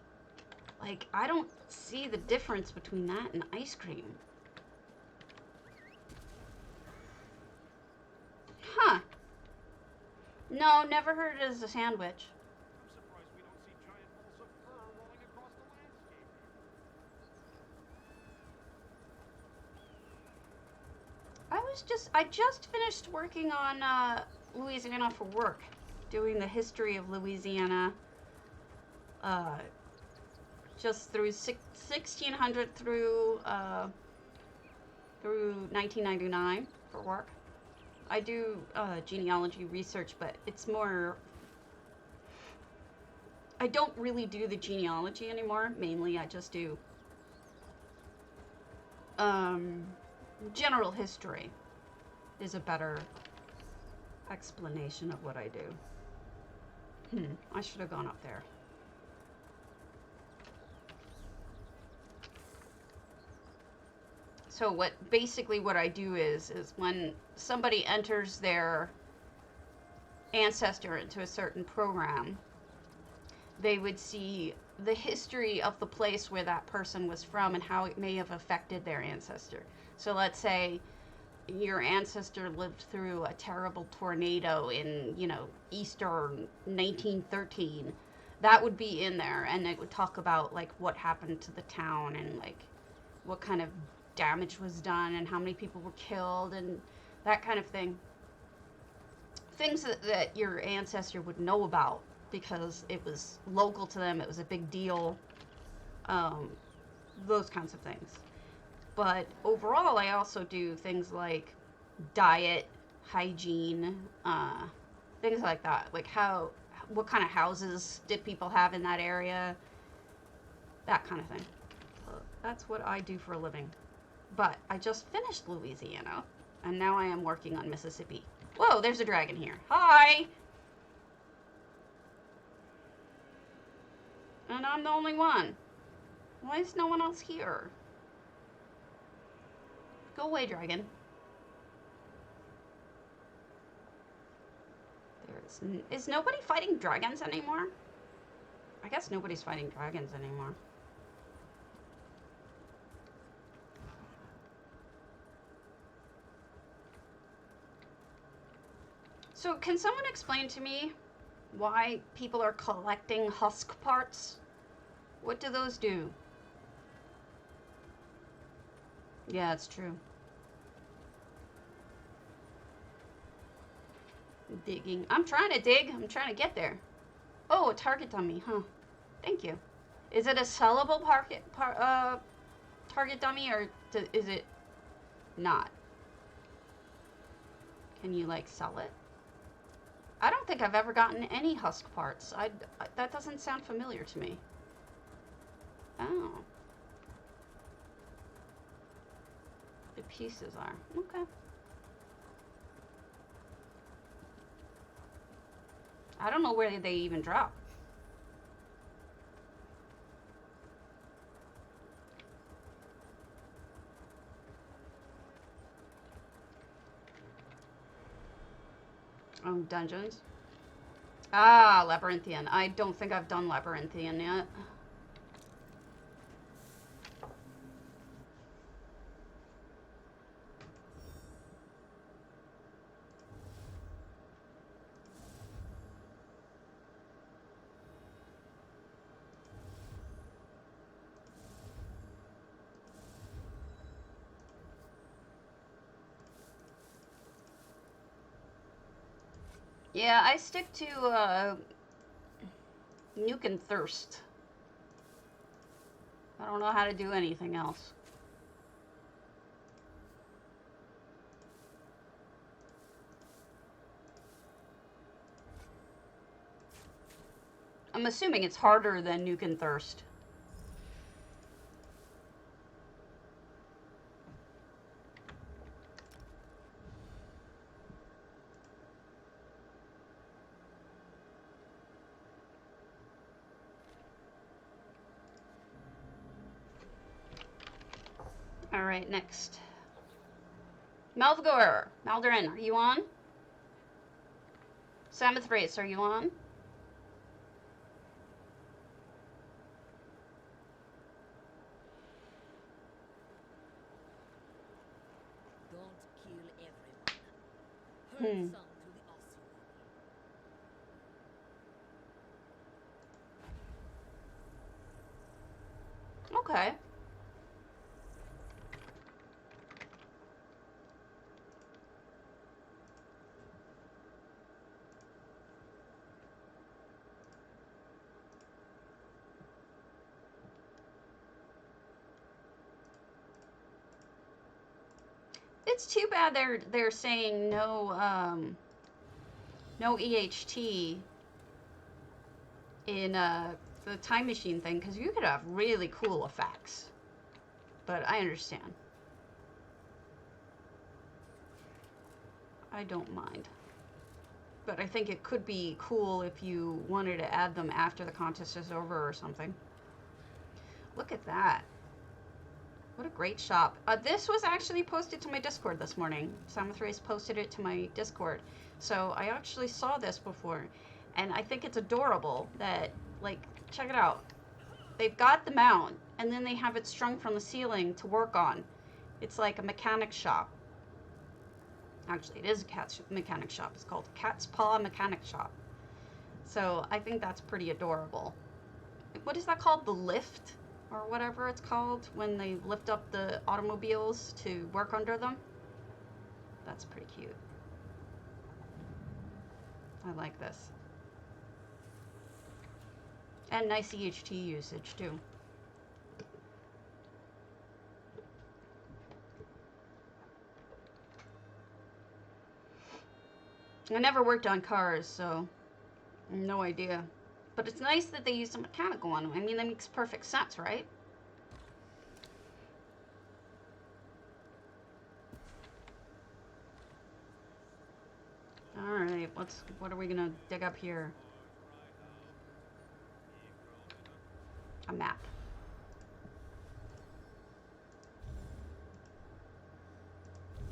Like, I don't see the difference between that and ice cream. Huh. No, never heard it as a sandwich. I just finished working on Louisiana for work, doing the history of Louisiana, just through 1600 through 1999 for work. I do genealogy research, but it's more. I don't really do the genealogy anymore. Mainly, I just do general history. Is a better explanation of what I do. I should have gone up there. So basically what I do is when somebody enters their ancestor into a certain program, they would see the history of the place where that person was from and how it may have affected their ancestor. So let's say your ancestor lived through a terrible tornado in, Easter 1913. That would be in there, and it would talk about, like, what happened to the town and, like, what kind of damage was done and how many people were killed and that kind of thing. Things that your ancestor would know about because it was local to them, it was a big deal, those kinds of things. But overall, I also do things like diet, hygiene, things like that. Like what kind of houses did people have in that area? That kind of thing. So that's what I do for a living. But I just finished Louisiana, and now I am working on Mississippi. Whoa, there's a dragon here. Hi! And I'm the only one. Why is no one else here? Go away, dragon. Is nobody fighting dragons anymore? I guess nobody's fighting dragons anymore. So can someone explain to me why people are collecting husk parts? What do those do? Yeah, it's true. Digging. I'm trying to dig. I'm trying to get there. Oh, a target dummy, huh? Thank you. Is it a sellable target dummy, or is it not? Can you, like, sell it? I don't think I've ever gotten any husk parts. That doesn't sound familiar to me. Oh. The pieces are. Okay. I don't know where they even drop. Dungeons. Ah, Labyrinthian. I don't think I've done Labyrinthian yet. Yeah, I stick to Nuke and Thirst. I don't know how to do anything else. I'm assuming it's harder than Nuke and Thirst. Alright, next. Malvgor! Maldorin, are you on? Samoth Race, are you on? Don't kill everyone. Hurt some to the Ossuary. Okay. It's too bad they're saying no no EHT in the time machine thing, because you could have really cool effects. But I understand. I don't mind. But I think it could be cool if you wanted to add them after the contest is over or something. Look at that. What a great shop. This was actually posted to my Discord this morning. Samoth Race posted it to my Discord. So I actually saw this before. And I think it's adorable that, like, check it out. They've got the mount, and then they have it strung from the ceiling to work on. It's like a mechanic shop. Actually, it is a cat's mechanic shop. It's called Cat's Paw Mechanic Shop. So I think that's pretty adorable. What is that called? The lift? Or whatever it's called when they lift up the automobiles to work under them. That's pretty cute. I like this. And nice EHT usage too. I never worked on cars, so no idea. But it's nice that they used a mechanical one. I mean, that makes perfect sense, right? Alright, what are we gonna dig up here? A map.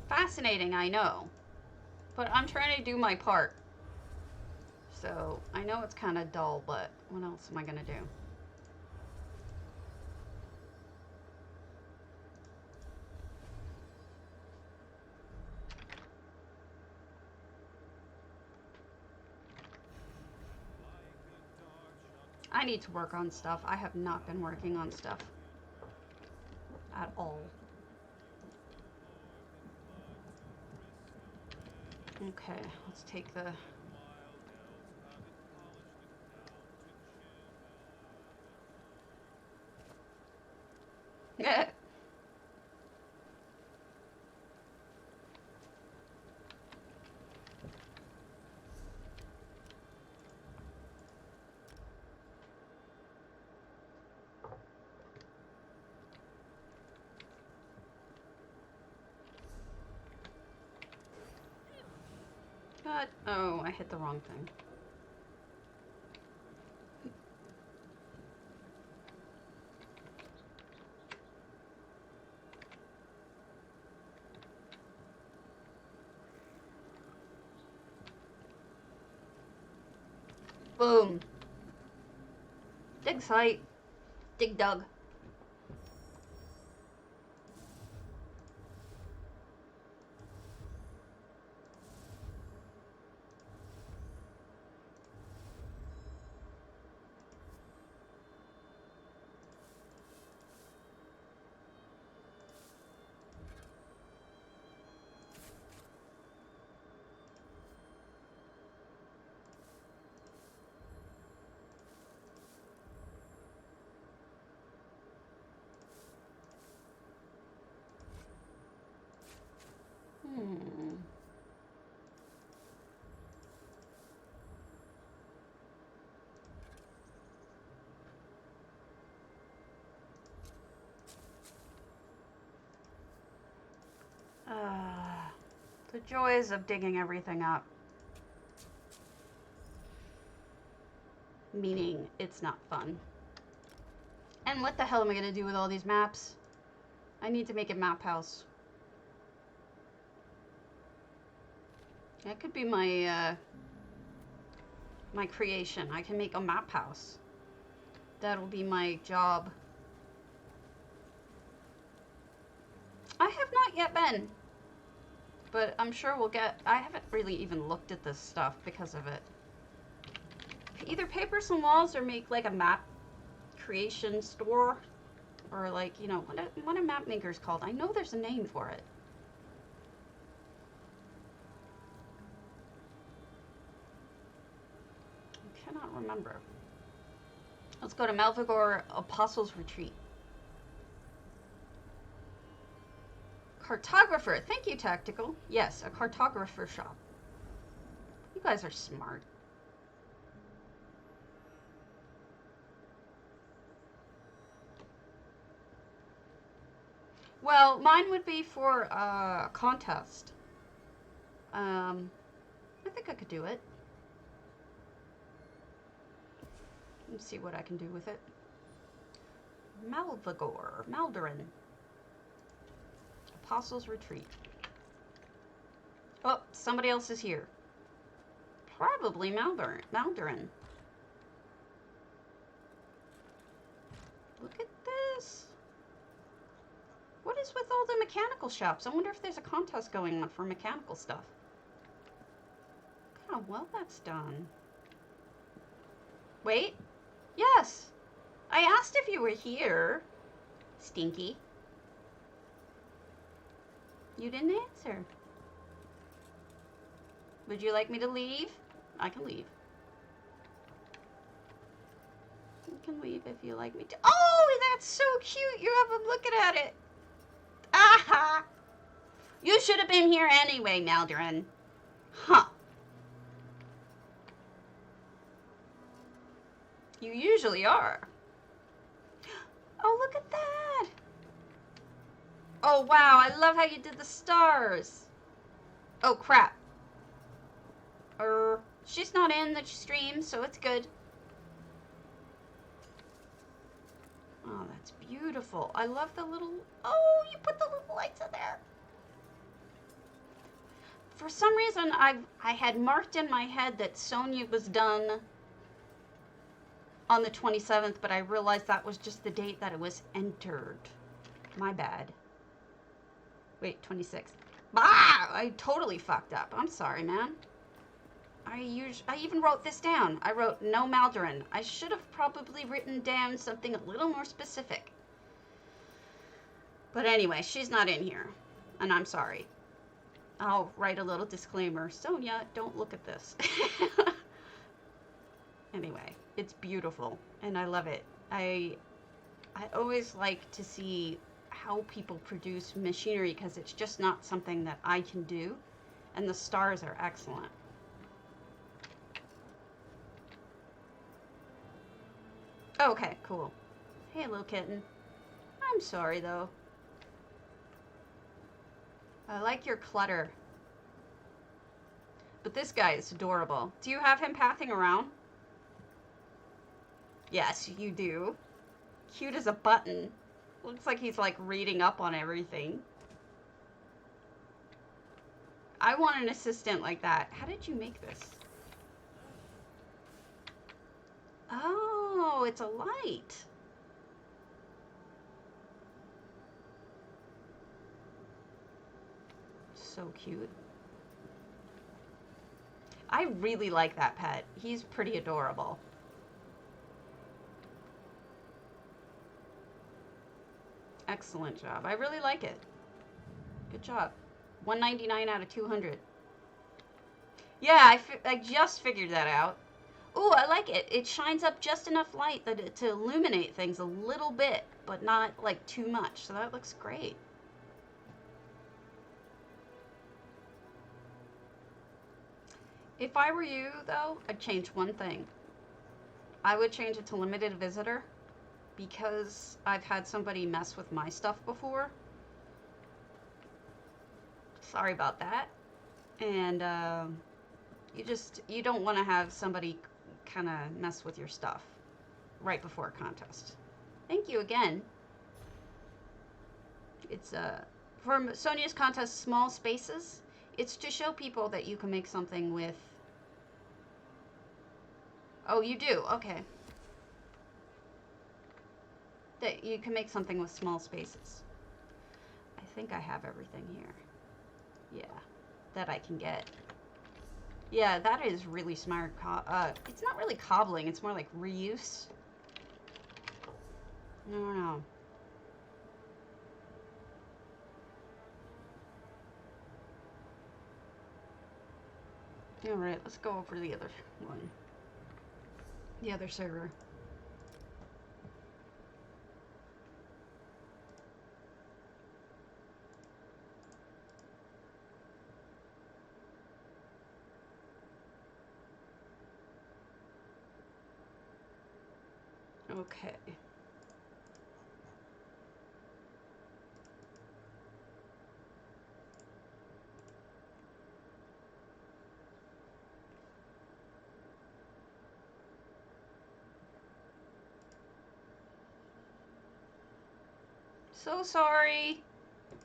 Fascinating, I know. But I'm trying to do my part. So, I know it's kind of dull, but what else am I going to do? I need to work on stuff. I have not been working on stuff at all. Okay, let's take the... What? Oh, I hit the wrong thing. Boom. Dig site. Dig dug. The joys of digging everything up. Meaning, it's not fun. And what the hell am I going to do with all these maps? I need to make a map house. That could be my, my creation. I can make a map house. That'll be my job. I have not yet been. But I'm sure we'll get... I haven't really even looked at this stuff because of it. Either paper some walls or make like a map creation store. Or like, you know, what are map makers called? I know there's a name for it. I cannot remember. Let's go to Malvagor Apostles Retreat. Cartographer. Thank you, Tactical. Yes, a cartographer shop. You guys are smart. Well, mine would be for a contest. I think I could do it. Let's see what I can do with it. Maldurin. Apostles Retreat. Oh, somebody else is here. Probably Maldurin. Look at this. What is with all the mechanical shops? I wonder if there's a contest going on for mechanical stuff. Look how well that's done. Wait. Yes. I asked if you were here. Stinky. You didn't answer. Would you like me to leave? I can leave. You can leave if you like me to. Oh, that's so cute. You have them looking at it. Aha! You should have been here anyway, Maldurin. Huh. You usually are. Oh, look at that. Oh, wow. I love how you did the stars. Oh, crap. She's not in the stream, so it's good. Oh, that's beautiful. I love the little... Oh, you put the little lights in there. For some reason, I had marked in my head that Sonya was done on the 27th, but I realized that was just the date that it was entered. My bad. Wait, 26th. Ah! I totally fucked up. I'm sorry, man. I even wrote this down. I wrote no Maldurin. I should have probably written down something a little more specific. But anyway, she's not in here. And I'm sorry. I'll write a little disclaimer. Sonya, don't look at this. Anyway, it's beautiful. And I love it. I always like to see how people produce machinery because it's just not something that I can do. And the stars are excellent. Okay, cool. Hey, little kitten. I'm sorry, though. I like your clutter. But this guy is adorable. Do you have him pathing around? Yes, you do. Cute as a button. Looks like he's like reading up on everything. I want an assistant like that. How did you make this? Oh, it's a light. So cute. I really like that pet. He's pretty adorable. Excellent job. I really like it. Good job. 199 out of 200. Yeah, I just figured that out. Ooh, I like it. It shines up just enough light that to illuminate things a little bit, but not like too much. So that looks great. If I were you, though, I'd change one thing. I would change it to limited visitor, because I've had somebody mess with my stuff before. Sorry about that. And you don't want to have somebody kind of mess with your stuff right before a contest. Thank you again. It's for Sonia's contest, small spaces. It's to show people that you can make something with... Oh, you do? Okay. That you can make something with small spaces. I think I have everything here. Yeah, that I can get. Yeah, that is really smart. It's not really cobbling. It's more like reuse. I don't know. Alright, let's go over the other one. The other server. Okay. So sorry.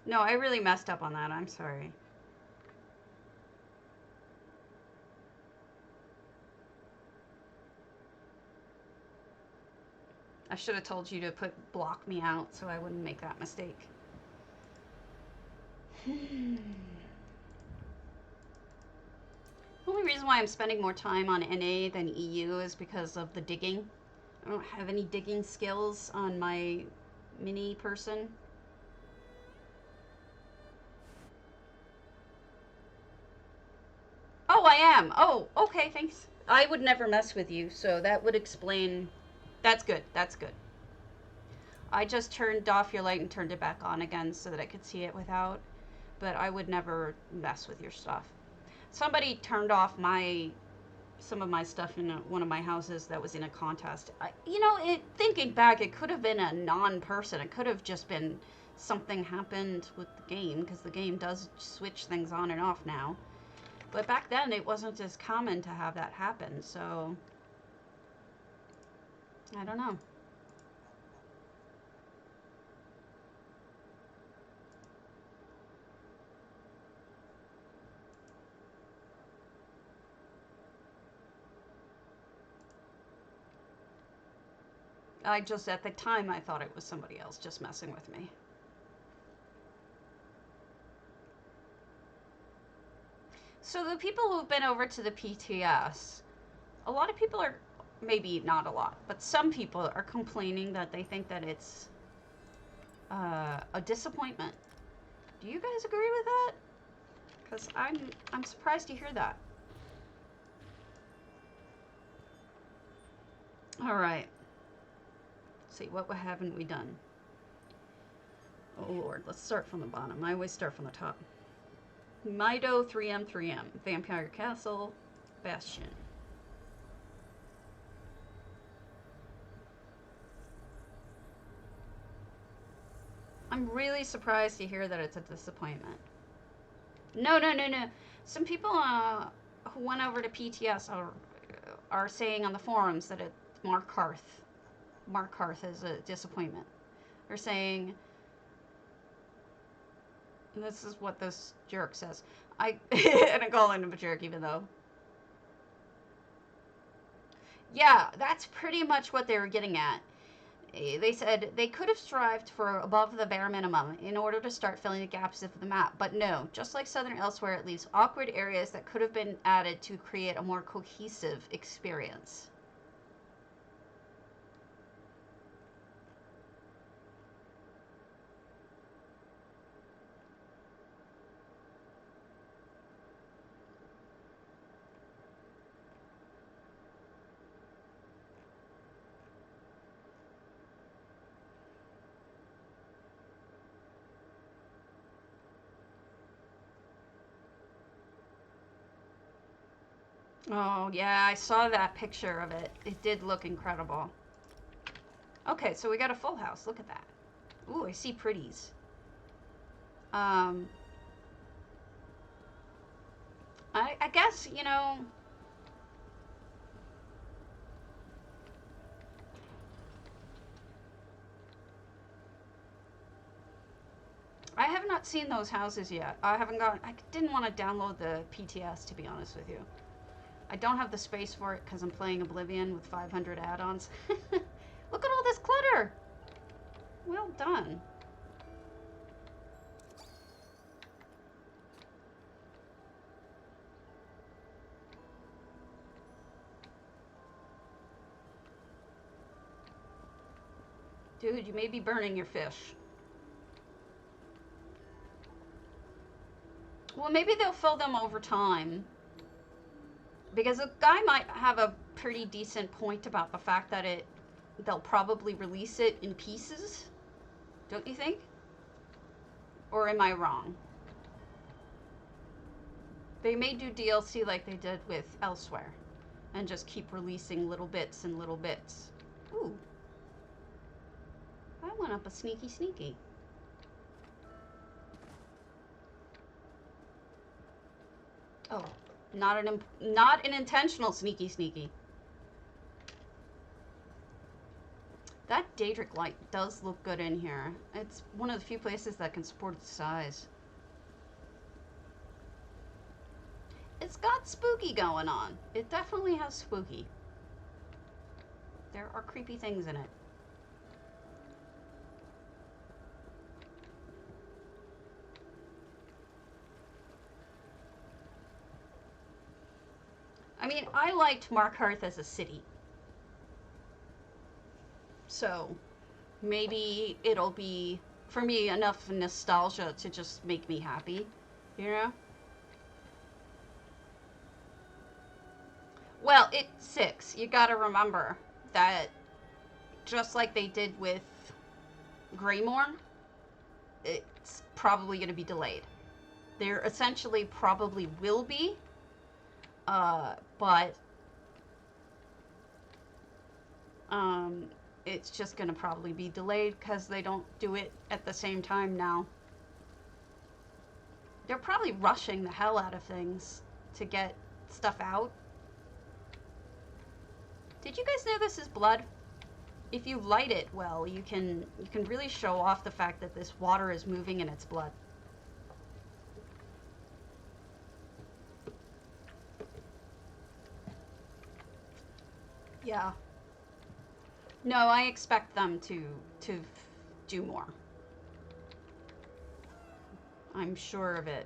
No, I really messed up on that. I'm sorry. I should have told you to block me out so I wouldn't make that mistake. The only reason why I'm spending more time on NA than EU is because of the digging. I don't have any digging skills on my mini person. Oh, I am. Oh, okay, thanks. I would never mess with you, so that would explain. That's good. That's good. I just turned off your light and turned it back on again so that I could see it without. But I would never mess with your stuff. Somebody turned off some of my stuff in one of my houses that was in a contest. Thinking back, it could have been a non-person. It could have just been something happened with the game, because the game does switch things on and off now. But back then, it wasn't as common to have that happen, so... I don't know. At the time, I thought it was somebody else just messing with me. So the people who've been over to the PTS, a lot of people are, maybe not a lot, but some people are complaining that they think that it's a disappointment. Do you guys agree with that? Because I'm surprised to hear that. All right. Let's see, what haven't we done? Oh Lord, let's start from the bottom. I always start from the top. Mido 3M, Vampire Castle, Bastion. I'm really surprised to hear that it's a disappointment. No. Some people who went over to PTS are saying on the forums that Markarth is a disappointment. They're saying, and this is what this jerk says. I didn't call him a jerk, even though. Yeah, that's pretty much what they were getting at. They said they could have strived for above the bare minimum in order to start filling the gaps of the map, but no, just like Southern Elsewhere, it leaves awkward areas that could have been added to create a more cohesive experience. Oh, yeah, I saw that picture of it. It did look incredible. Okay, so we got a full house. Look at that. Ooh, I see pretties. I guess, you know... I have not seen those houses yet. I didn't want to download the PTS, to be honest with you. I don't have the space for it because I'm playing Oblivion with 500 add-ons. Look at all this clutter! Well done. Dude, you may be burning your fish. Well, maybe they'll fill them over time. Because a guy might have a pretty decent point about the fact that they'll probably release it in pieces. Don't you think? Or am I wrong? They may do DLC like they did with Elsewhere. And just keep releasing little bits and little bits. Ooh. I went up a sneaky. Oh. Not an intentional sneaky. That Daedric light does look good in here. It's one of the few places that can support its size. It's got spooky going on. It definitely has spooky. There are creepy things in it. I mean, I liked Markarth as a city. So, maybe it'll be, for me, enough nostalgia to just make me happy, you know? Well, it's 6. You gotta remember that, just like they did with Greymoor, it's probably gonna be delayed. There essentially probably will be, but it's just gonna probably be delayed because they don't do it at the same time now. They're probably rushing the hell out of things to get stuff out. Did you guys know this is blood? If you light it well, you can really show off the fact that this water is moving in its blood. Yeah. No, I expect them to do more. I'm sure of it.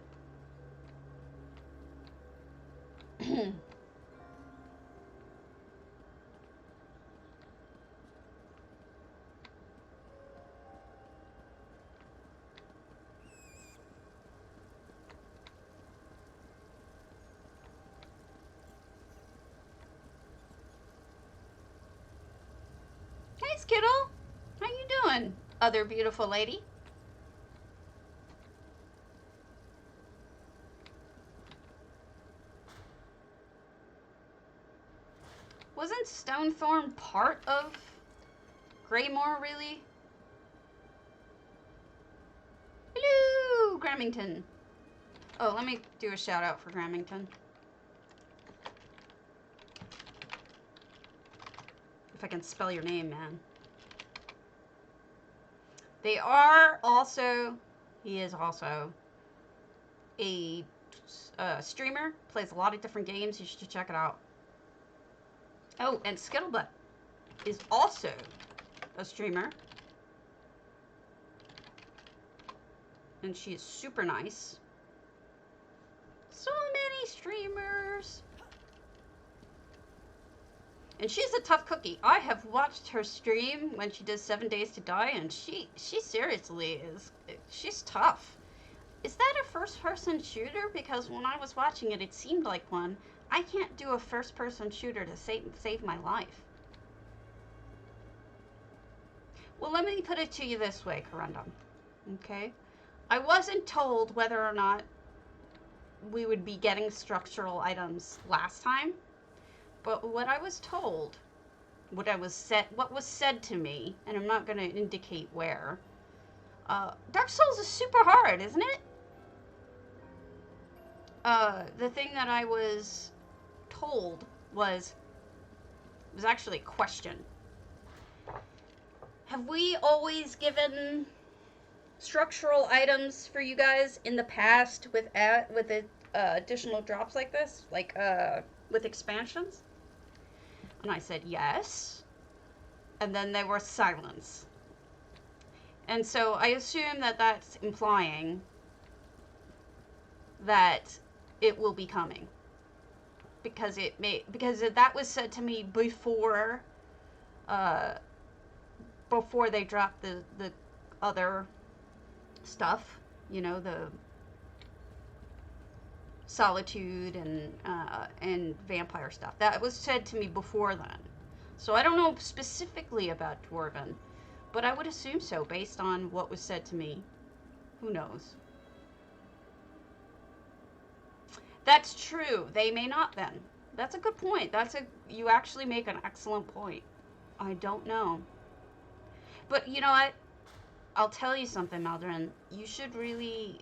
Hey, Skittle. How you doing, other beautiful lady? Wasn't Stonethorn part of Greymoor, really? Hello, Gramington. Oh, let me do a shout out for Gramington. if I can spell your name, man. They are also, he is also a streamer, plays a lot of different games. You should check it out. Oh, and Skittlebutt is also a streamer. And she is super nice. So many streamers. And she's a tough cookie. I have watched her stream when she does 7 Days to Die, and she seriously is, she's tough. Is that a first-person shooter? Because when I was watching it, it seemed like one. I can't do a first-person shooter to save my life. Well, let me put it to you this way, Corundum. Okay? I wasn't told whether or not we would be getting structural items last time. But what I was told, what was said to me, and I'm not going to indicate where, Dark Souls is super hard, isn't it? The thing that I was told was actually a question. Have we always given structural items for you guys in the past with additional drops like this? Like, with expansions? And I said yes. And then there was silence. And so I assume that that's implying that it will be coming. Because that was said to me before they dropped the other stuff, you know, the Solitude and vampire stuff. That was said to me before then. So I don't know specifically about Dwarven, but I would assume so based on what was said to me. Who knows? That's true. They may not then. That's a good point. You actually make an excellent point. I don't know. But you know what? I'll tell you something, Maldrin. You should really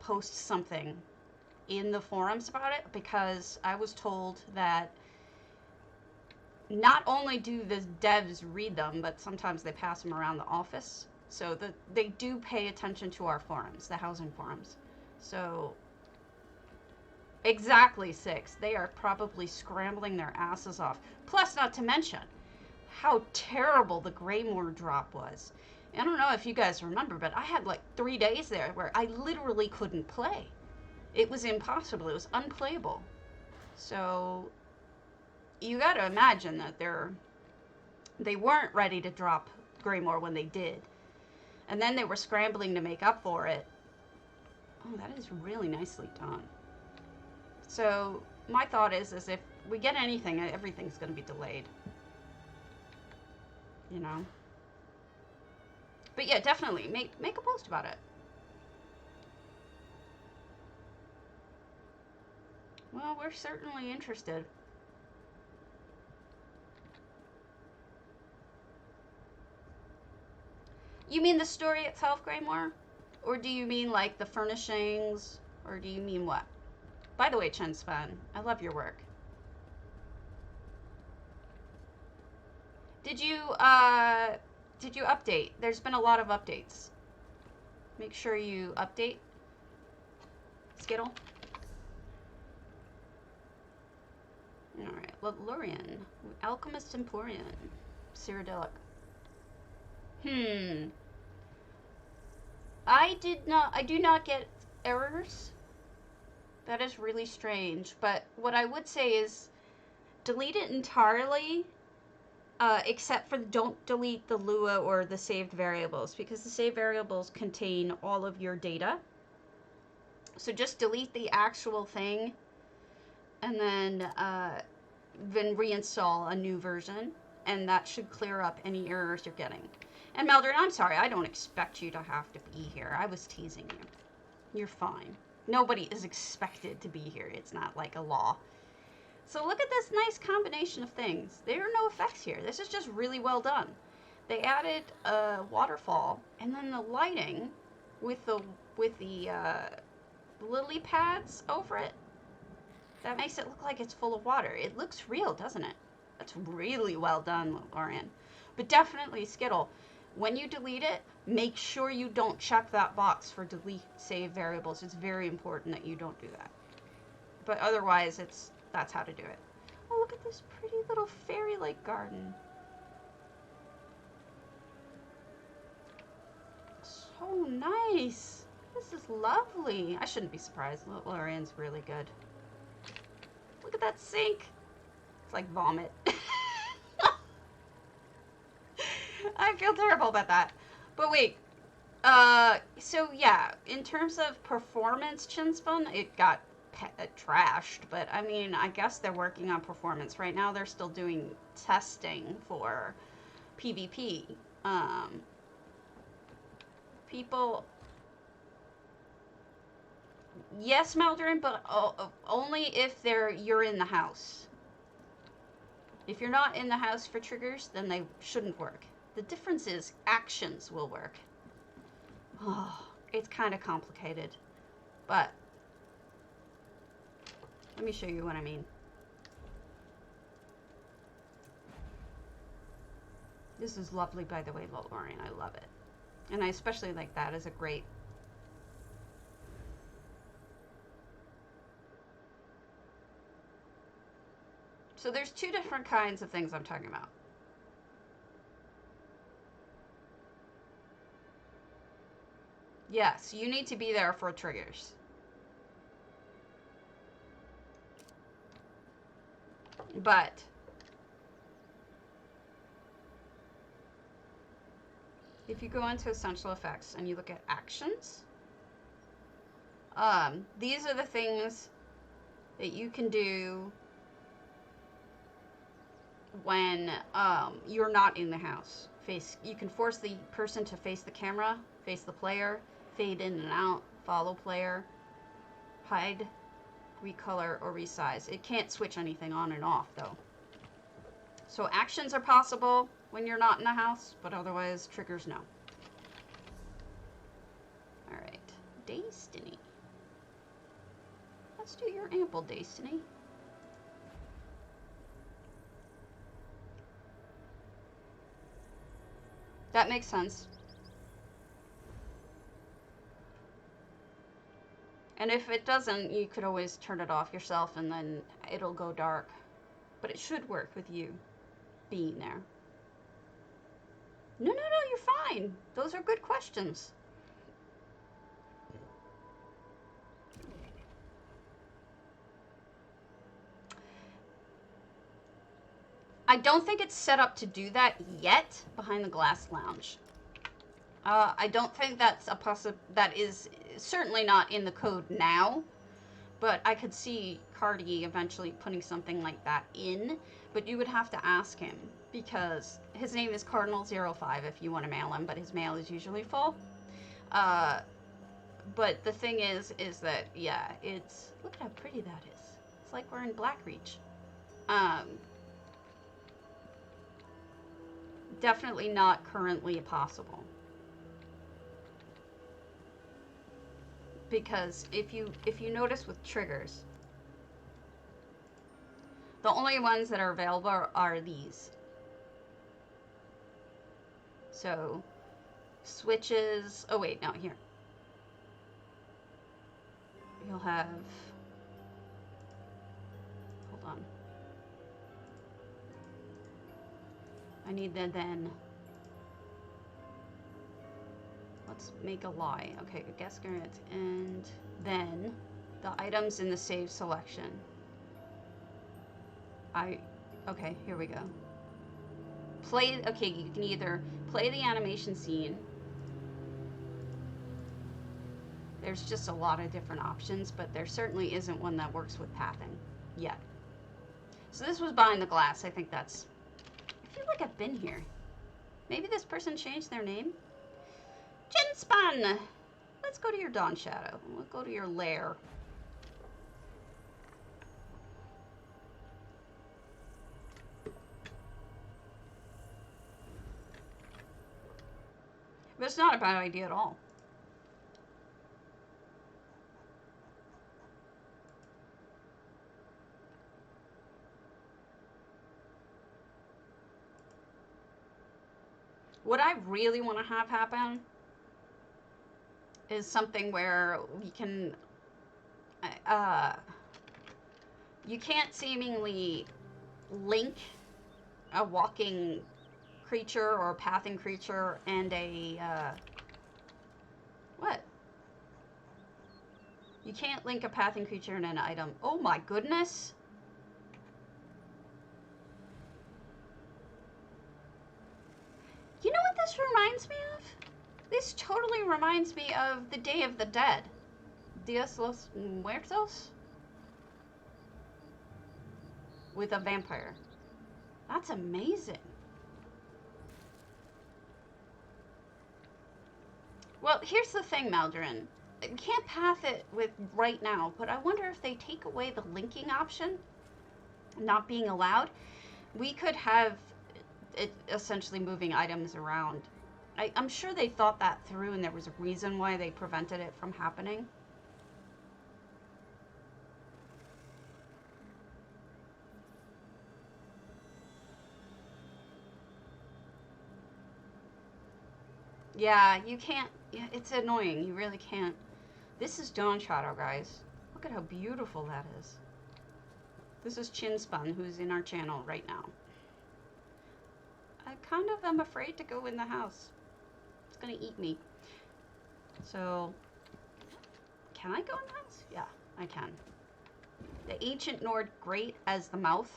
post something in the forums about it, because I was told that not only do the devs read them, but sometimes they pass them around the office. So they do pay attention to our forums, the housing forums. So, exactly, 6. They are probably scrambling their asses off. Plus, not to mention how terrible the Greymoor drop was. I don't know if you guys remember, but I had like 3 days there where I literally couldn't play. It was impossible. It was unplayable. So you got to imagine that they weren't ready to drop Greymoor when they did. And then they were scrambling to make up for it. Oh, that is really nicely done. So my thought is if we get anything, everything's going to be delayed. You know? But yeah, definitely make a post about it. Well, we're certainly interested. You mean the story itself, Greymoor? Or do you mean like the furnishings? Or do you mean what? By the way, chinspun, I love your work. Did you update? There's been a lot of updates. Make sure you update. Skittle. Alright, lotlurien. Alchemist Emporium. Cyrodilic. I do not get errors. That is really strange. But what I would say is delete it entirely, except for don't delete the Lua or the saved variables, because the saved variables contain all of your data. So just delete the actual thing, and then reinstall a new version, and that should clear up any errors you're getting. And Meldrin, I'm sorry, I don't expect you to have to be here. I was teasing you. You're fine. Nobody is expected to be here. It's not like a law. So look at this nice combination of things. There are no effects here. This is just really well done. They added a waterfall, and then the lighting with the lily pads over it. That makes it look like it's full of water. It looks real, doesn't it? That's really well done, Lotlurien. But definitely, Skittle, when you delete it, make sure you don't check that box for delete save variables. It's very important that you don't do that. But otherwise, that's how to do it. Oh, look at this pretty little fairy-like garden. So nice. This is lovely. I shouldn't be surprised. Lothlurien's really good. Look at that sink. It's like vomit. I feel terrible about that. But wait. So yeah, in terms of performance, Chinspun, it got trashed. But I mean, I guess they're working on performance. Right now they're still doing testing for PvP. People... Yes, Maldorin, but only if you're in the house. If you're not in the house for triggers, then they shouldn't work. The difference is actions will work. Oh, it's kind of complicated. But let me show you what I mean. This is lovely, by the way, Lotlurien. I love it. And I especially like that as a great... So there's two different kinds of things I'm talking about. Yes, you need to be there for triggers. But if you go into Essential Effects and you look at Actions, these are the things that you can do when you're not in the house. You can force the person to face the camera, face the player, fade in and out, follow player, hide, recolor, or resize. It can't switch anything on and off, though. So actions are possible when you're not in the house, but otherwise triggers no. Alright, daystiny. Let's do your ample daystiny. That makes sense. And if it doesn't, you could always turn it off yourself and then it'll go dark. But it should work with you being there. No, you're fine. Those are good questions. I don't think it's set up to do that yet behind the glass lounge. I don't think that's that is certainly not in the code now, but I could see Cardi eventually putting something like that in, but you would have to ask him because his name is Cardinal05 if you want to mail him, but his mail is usually full. But the thing is that, yeah, look at how pretty that is. It's like we're in Blackreach. Definitely not currently possible. Because if you notice with triggers, the only ones that are available are these. So switches, oh wait, no, here. You'll have, hold on. I need the then. Let's make a lie. Okay, guess granted. And then the items in the save selection. Okay, here we go. Okay, you can either play the animation scene. There's just a lot of different options, but there certainly isn't one that works with pathing yet. So this was behind the glass. I think that's... I feel like I've been here. Maybe this person changed their name? Chinspun! Let's go to your dawnshadow. We'll go to your lair. But it's not a bad idea at all. What I really want to have happen is something where we can, you can't seemingly link a walking creature or a pathing creature and a, what? You can't link a pathing creature and an item. Oh my goodness. You know what this reminds me of? This totally reminds me of the Day of the Dead. Dias los Muertos? With a vampire. That's amazing. Well, here's the thing, Maldrin. You can't path it with right now, but I wonder if they take away the linking option, not being allowed, we could have it essentially moving items around. I'm sure they thought that through and there was a reason why they prevented it from happening. Yeah, you can't. Yeah, it's annoying. You really can't. This is dawnshadow, guys. Look at how beautiful that is. This is Chinspun, who's in our channel right now. I kind of am afraid to go in the house. It's gonna eat me. So, can I go in the house? Yeah, I can. The ancient Nord great as the mouth.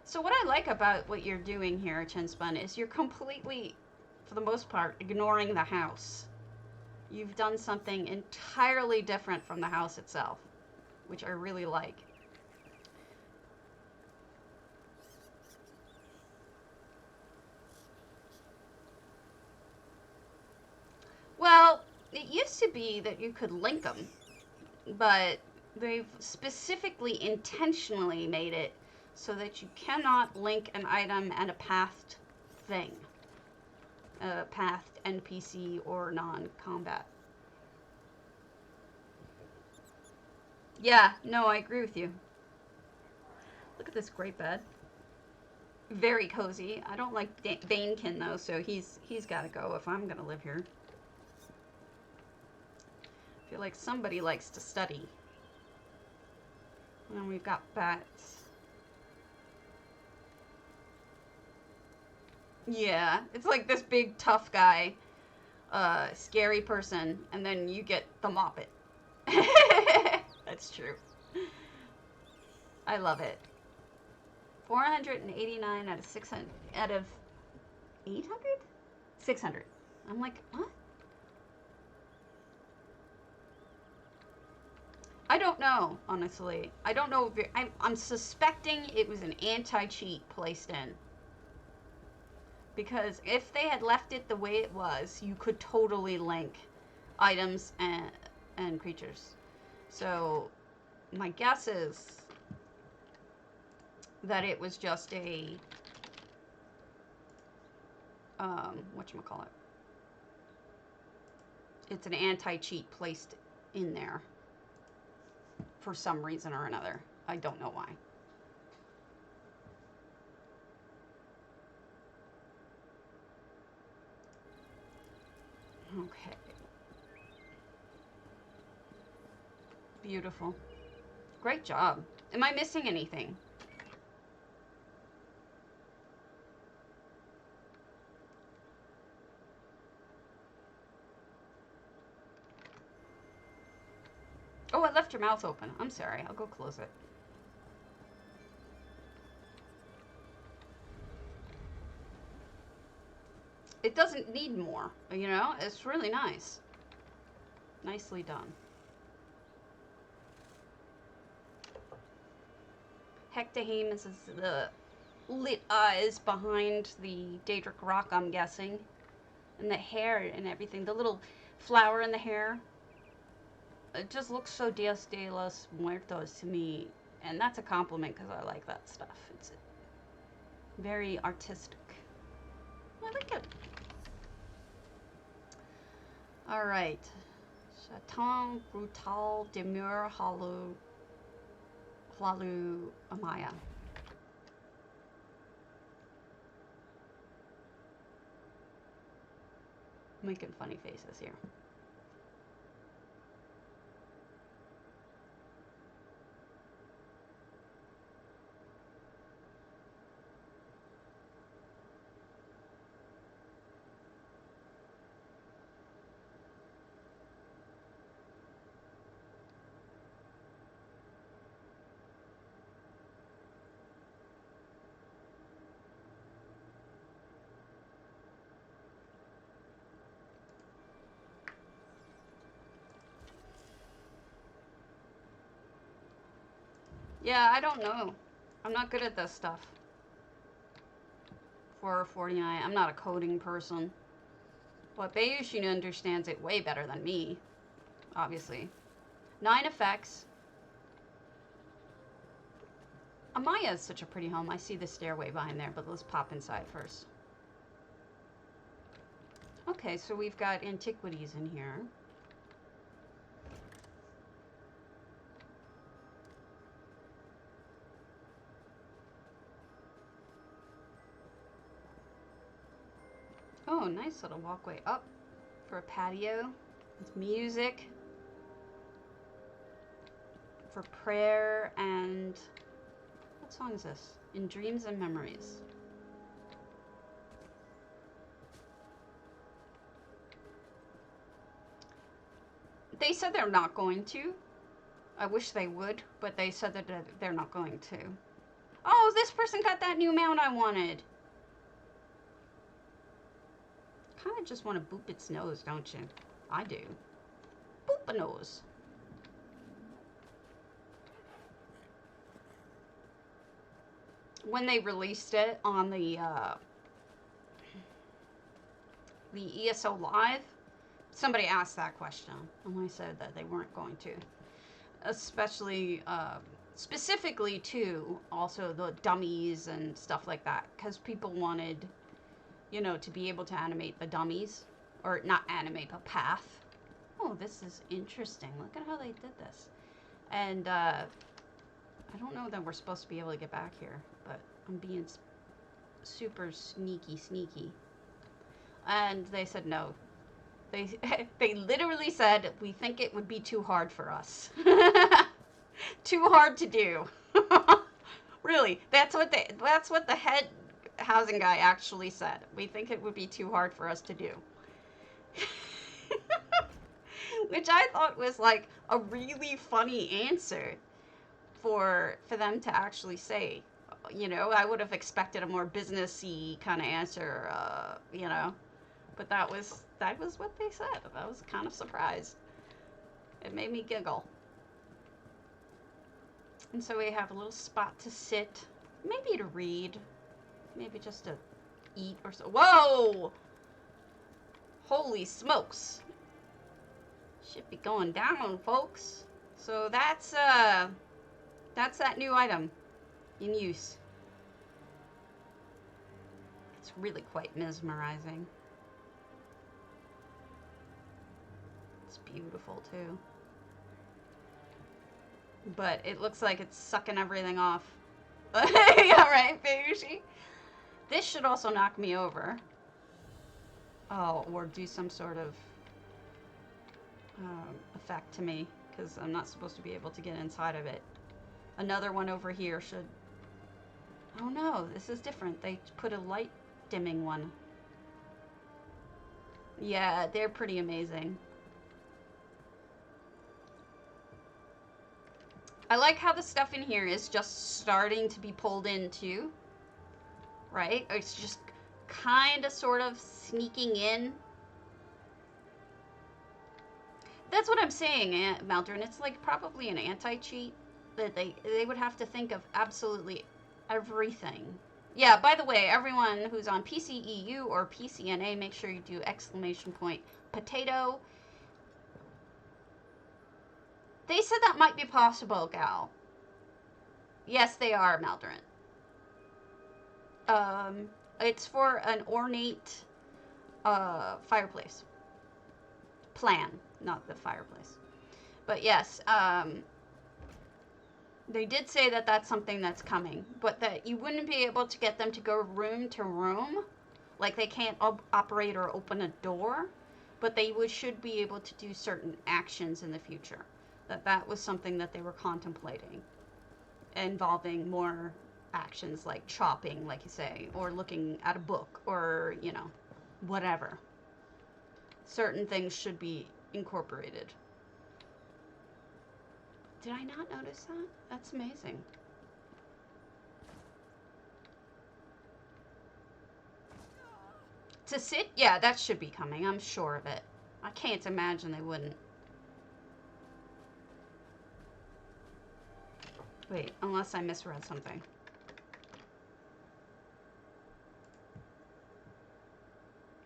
So what I like about what you're doing here, Chinspun, is you're completely, for the most part, ignoring the house. You've done something entirely different from the house itself, which I really like. Well, it used to be that you could link them, but they've specifically intentionally made it so that you cannot link an item and a pathed thing. A pathed NPC or non-combat. Yeah, no, I agree with you. Look at this great bed. Very cozy. I don't like Banekin though, so he's got to go if I'm gonna live here. I feel like somebody likes to study. And then we've got bats. Yeah, it's like this big tough guy, scary person, and then you get the moppet. That's true. I love it. 489 out of 600, out of 800? 600. I'm like, what? I don't know, honestly. I don't know if I'm suspecting it was an anti-cheat placed in. Because if they had left it the way it was, you could totally link items and creatures. So my guess is that it was just a whatchamacallit. It's an anti-cheat placed in there for some reason or another. I don't know why. Okay. Beautiful. Great job. Am I missing anything? Oh, I left your mouth open. I'm sorry. I'll go close it. It doesn't need more, you know? It's really nice. Nicely done. Hectaheme is the lit eyes behind the Daedric rock, I'm guessing. And the hair and everything. The little flower in the hair. It just looks so Dias de los Muertos to me. And that's a compliment because I like that stuff. It's very artistic. I like it. Alright. Chaton.brutal, Demeure Hlaalu, amaya. Making funny faces here. Yeah, I don't know. I'm not good at this stuff. 449. I'm not a coding person. But Bayushina understands it way better than me. Obviously. 9 effects. Amaya is such a pretty home. I see the stairway behind there, but let's pop inside first. Okay, so we've got antiquities in here. Oh, nice little walkway up for a patio with music for prayer and what song is this? In Dreams and Memories. They said they're not going to. I wish they would, but they said that they're not going to. Oh, this person got that new mount I wanted. Kind of just want to boop its nose, don't you? I do. Boop a nose. When they released it on the ESO Live, somebody asked that question, and I said that they weren't going to. Especially, specifically to also the dummies and stuff like that, because people wanted, you know, to be able to animate the dummies, or not animate, but path. Oh, this is interesting. Look at how they did this. And, I don't know that we're supposed to be able to get back here, but I'm being super sneaky. And they said no. They literally said, we think it would be too hard for us. Too hard to do. Really, that's what the head housing guy actually said. We think it would be too hard for us to do. Which I thought was like a really funny answer for them to actually say. You know, I would have expected a more businessy kind of answer, you know. But that was what they said. I was kind of surprised. It made me giggle. And so we have a little spot to sit, maybe to read, maybe just to eat or so. Whoa! Holy smokes! Should be going down, folks. So that's that new item in use. It's really quite mesmerizing. It's beautiful too. But it looks like it's sucking everything off. Yeah, right, Bayushi? This should also knock me over. Oh, or do some sort of effect to me, because I'm not supposed to be able to get inside of it. Another one over here should... Oh no, this is different. They put a light dimming one. Yeah, they're pretty amazing. I like how the stuff in here is just starting to be pulled in too. Right? It's just kind of sort of sneaking in. That's what I'm saying, Maldron. It's like probably an anti-cheat that they would have to think of absolutely everything. Yeah, by the way, everyone who's on PCEU or PCNA, make sure you do !potato. They said that might be possible, Gal. Yes, they are, Maldron. It's for an ornate fireplace. Plan, not the fireplace. But yes, they did say that that's something that's coming, but that you wouldn't be able to get them to go room to room. Like they can't operate or open a door. but they should be able to do certain actions in the future. That was something that they were contemplating, involving more actions like chopping, like you say, or looking at a book, or, you know, whatever. Certain things should be incorporated. Did I not notice that? That's amazing. To sit? Yeah, that should be coming. I'm sure of it. I can't imagine they wouldn't. Wait, unless I misread something.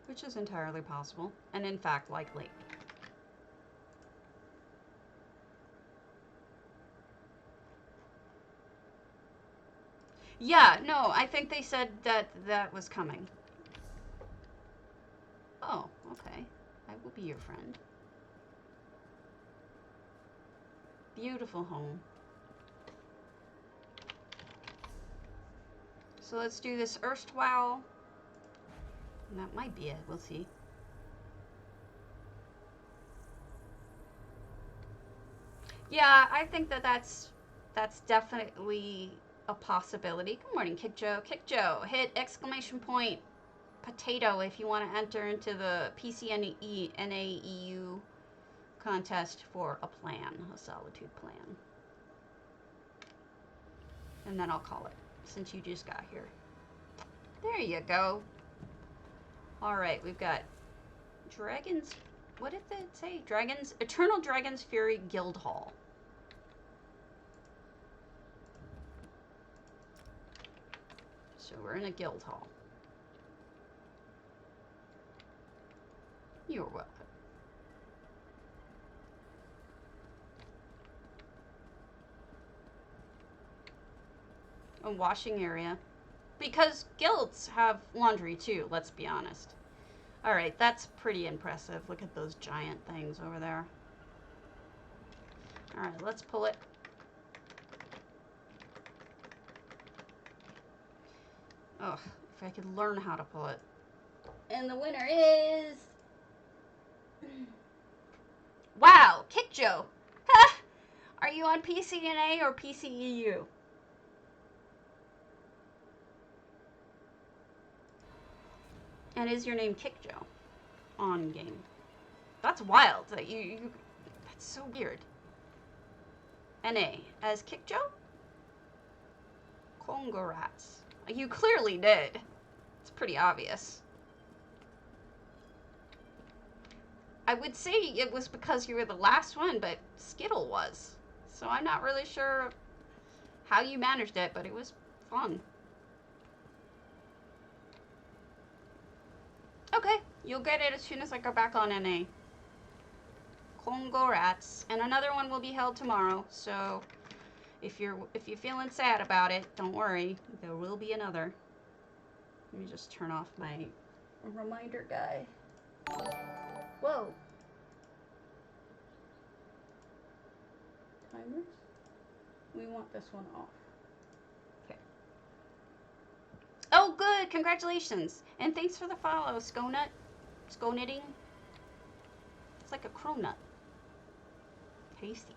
Which is entirely possible, and in fact, likely. Yeah, no, I think they said that that was coming. Oh, okay. I will be your friend. Beautiful home. So let's do this Erstwhile. That might be it. We'll see. Yeah, I think that that's definitely a possibility. Good morning, Kick Joe. Kick Joe, hit exclamation point potato if you want to enter into the PCNAEU contest for a plan, a solitude plan. And then I'll call it, since you just got here. There you go. Alright, we've got Dragons. What did it say? Dragons? Eternal Dragon's Fury Guildhall. So we're in a guildhall. You're welcome. A washing area. Because guilds have laundry too, let's be honest. Alright, that's pretty impressive. Look at those giant things over there. Alright, let's pull it. Ugh, if I could learn how to pull it. And the winner is... Wow, Kick Joe. Are you on PCNA or PCEU? And is your name Kick Joe on game? That's wild. That you that's so weird. NA as Kick Joe? Congrats. You clearly did. It's pretty obvious. I would say it was because you were the last one, but Skittle was. So I'm not really sure how you managed it, but it was fun. Okay, you'll get it as soon as I go back on NA. Congrats. And another one will be held tomorrow, so if you're feeling sad about it, don't worry. There will be another. Let me just turn off my reminder guy. Whoa. Timers? We want this one off. Okay. Oh, good. Congratulations. And thanks for the follow, Skonut. Skonnitting. It's like a cronut. Tasty.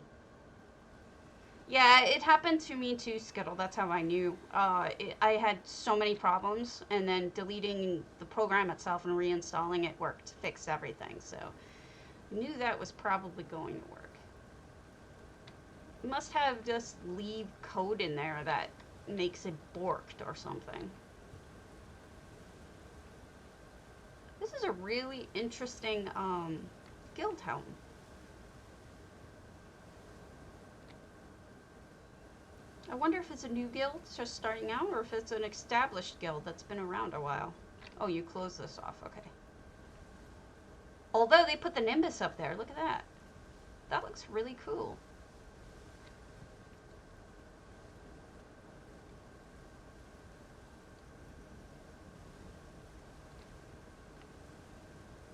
Yeah, it happened to me too, Skittle. That's how I knew. I had so many problems, and then deleting the program itself and reinstalling it fixed everything. So I knew that was probably going to work. You must have just leave code in there that makes it borked or something. This is a really interesting guild home. I wonder if it's a new guild just starting out, or if it's an established guild that's been around a while. Oh, you close this off, okay. Although they put the Nimbus up there, look at that. That looks really cool.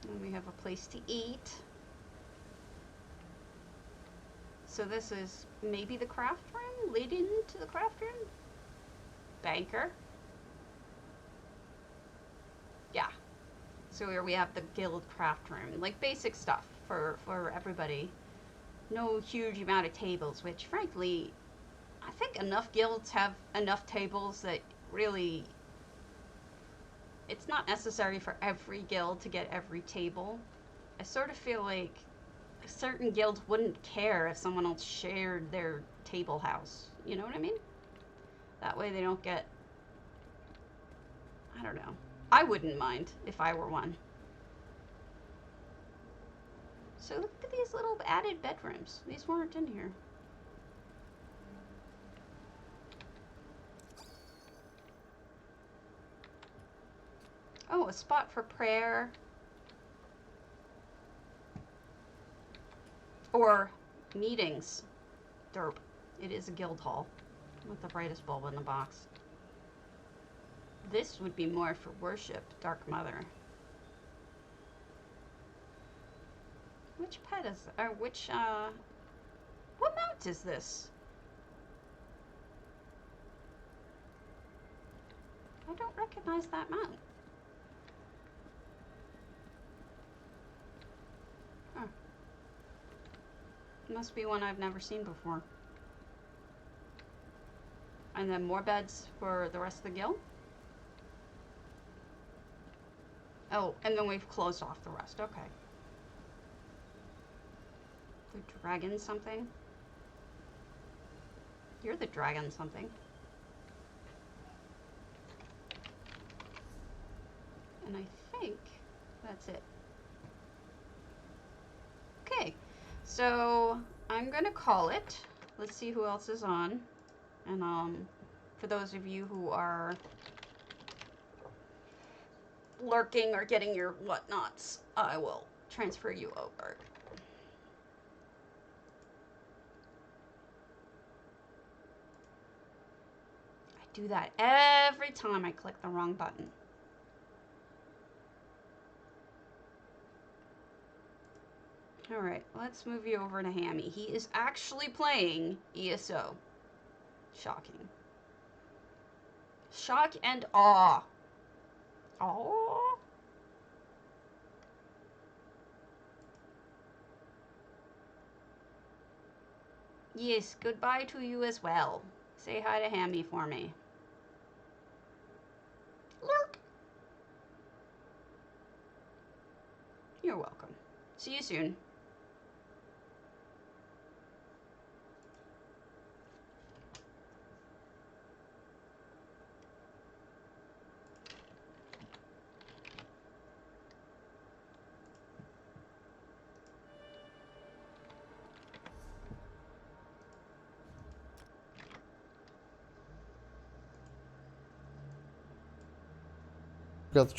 And we have a place to eat. So this is maybe the craft room? Lead into the craft room? Banker? Yeah. So here we have the guild craft room, like basic stuff for everybody. No huge amount of tables, which frankly, I think enough guilds have enough tables that really, it's not necessary for every guild to get every table. I sort of feel like certain guilds wouldn't care if someone else shared their table house. You know what I mean? That way they don't get, I don't know. I wouldn't mind if I were one. So look at these little added bedrooms. These weren't in here. Oh, a spot for prayer. Or meetings. Derp. It is a guild hall with the brightest bulb in the box. This would be more for worship, Dark Mother. Which pet is, what mount is this? I don't recognize that mount. Huh. Must be one I've never seen before. And then more beds for the rest of the guild? Oh, and then we've closed off the rest, okay. The dragon something? You're the dragon something. And I think that's it. Okay, so I'm gonna call it. Let's see who else is on. And for those of you who are lurking or getting your whatnots, I will transfer you over. I do that every time I click the wrong button. All right, let's move you over to Hammy. He is actually playing ESO. Shocking. Shock and awe. Aw. Yes, goodbye to you as well. Say hi to Hammy for me. Lurk. You're welcome. See you soon.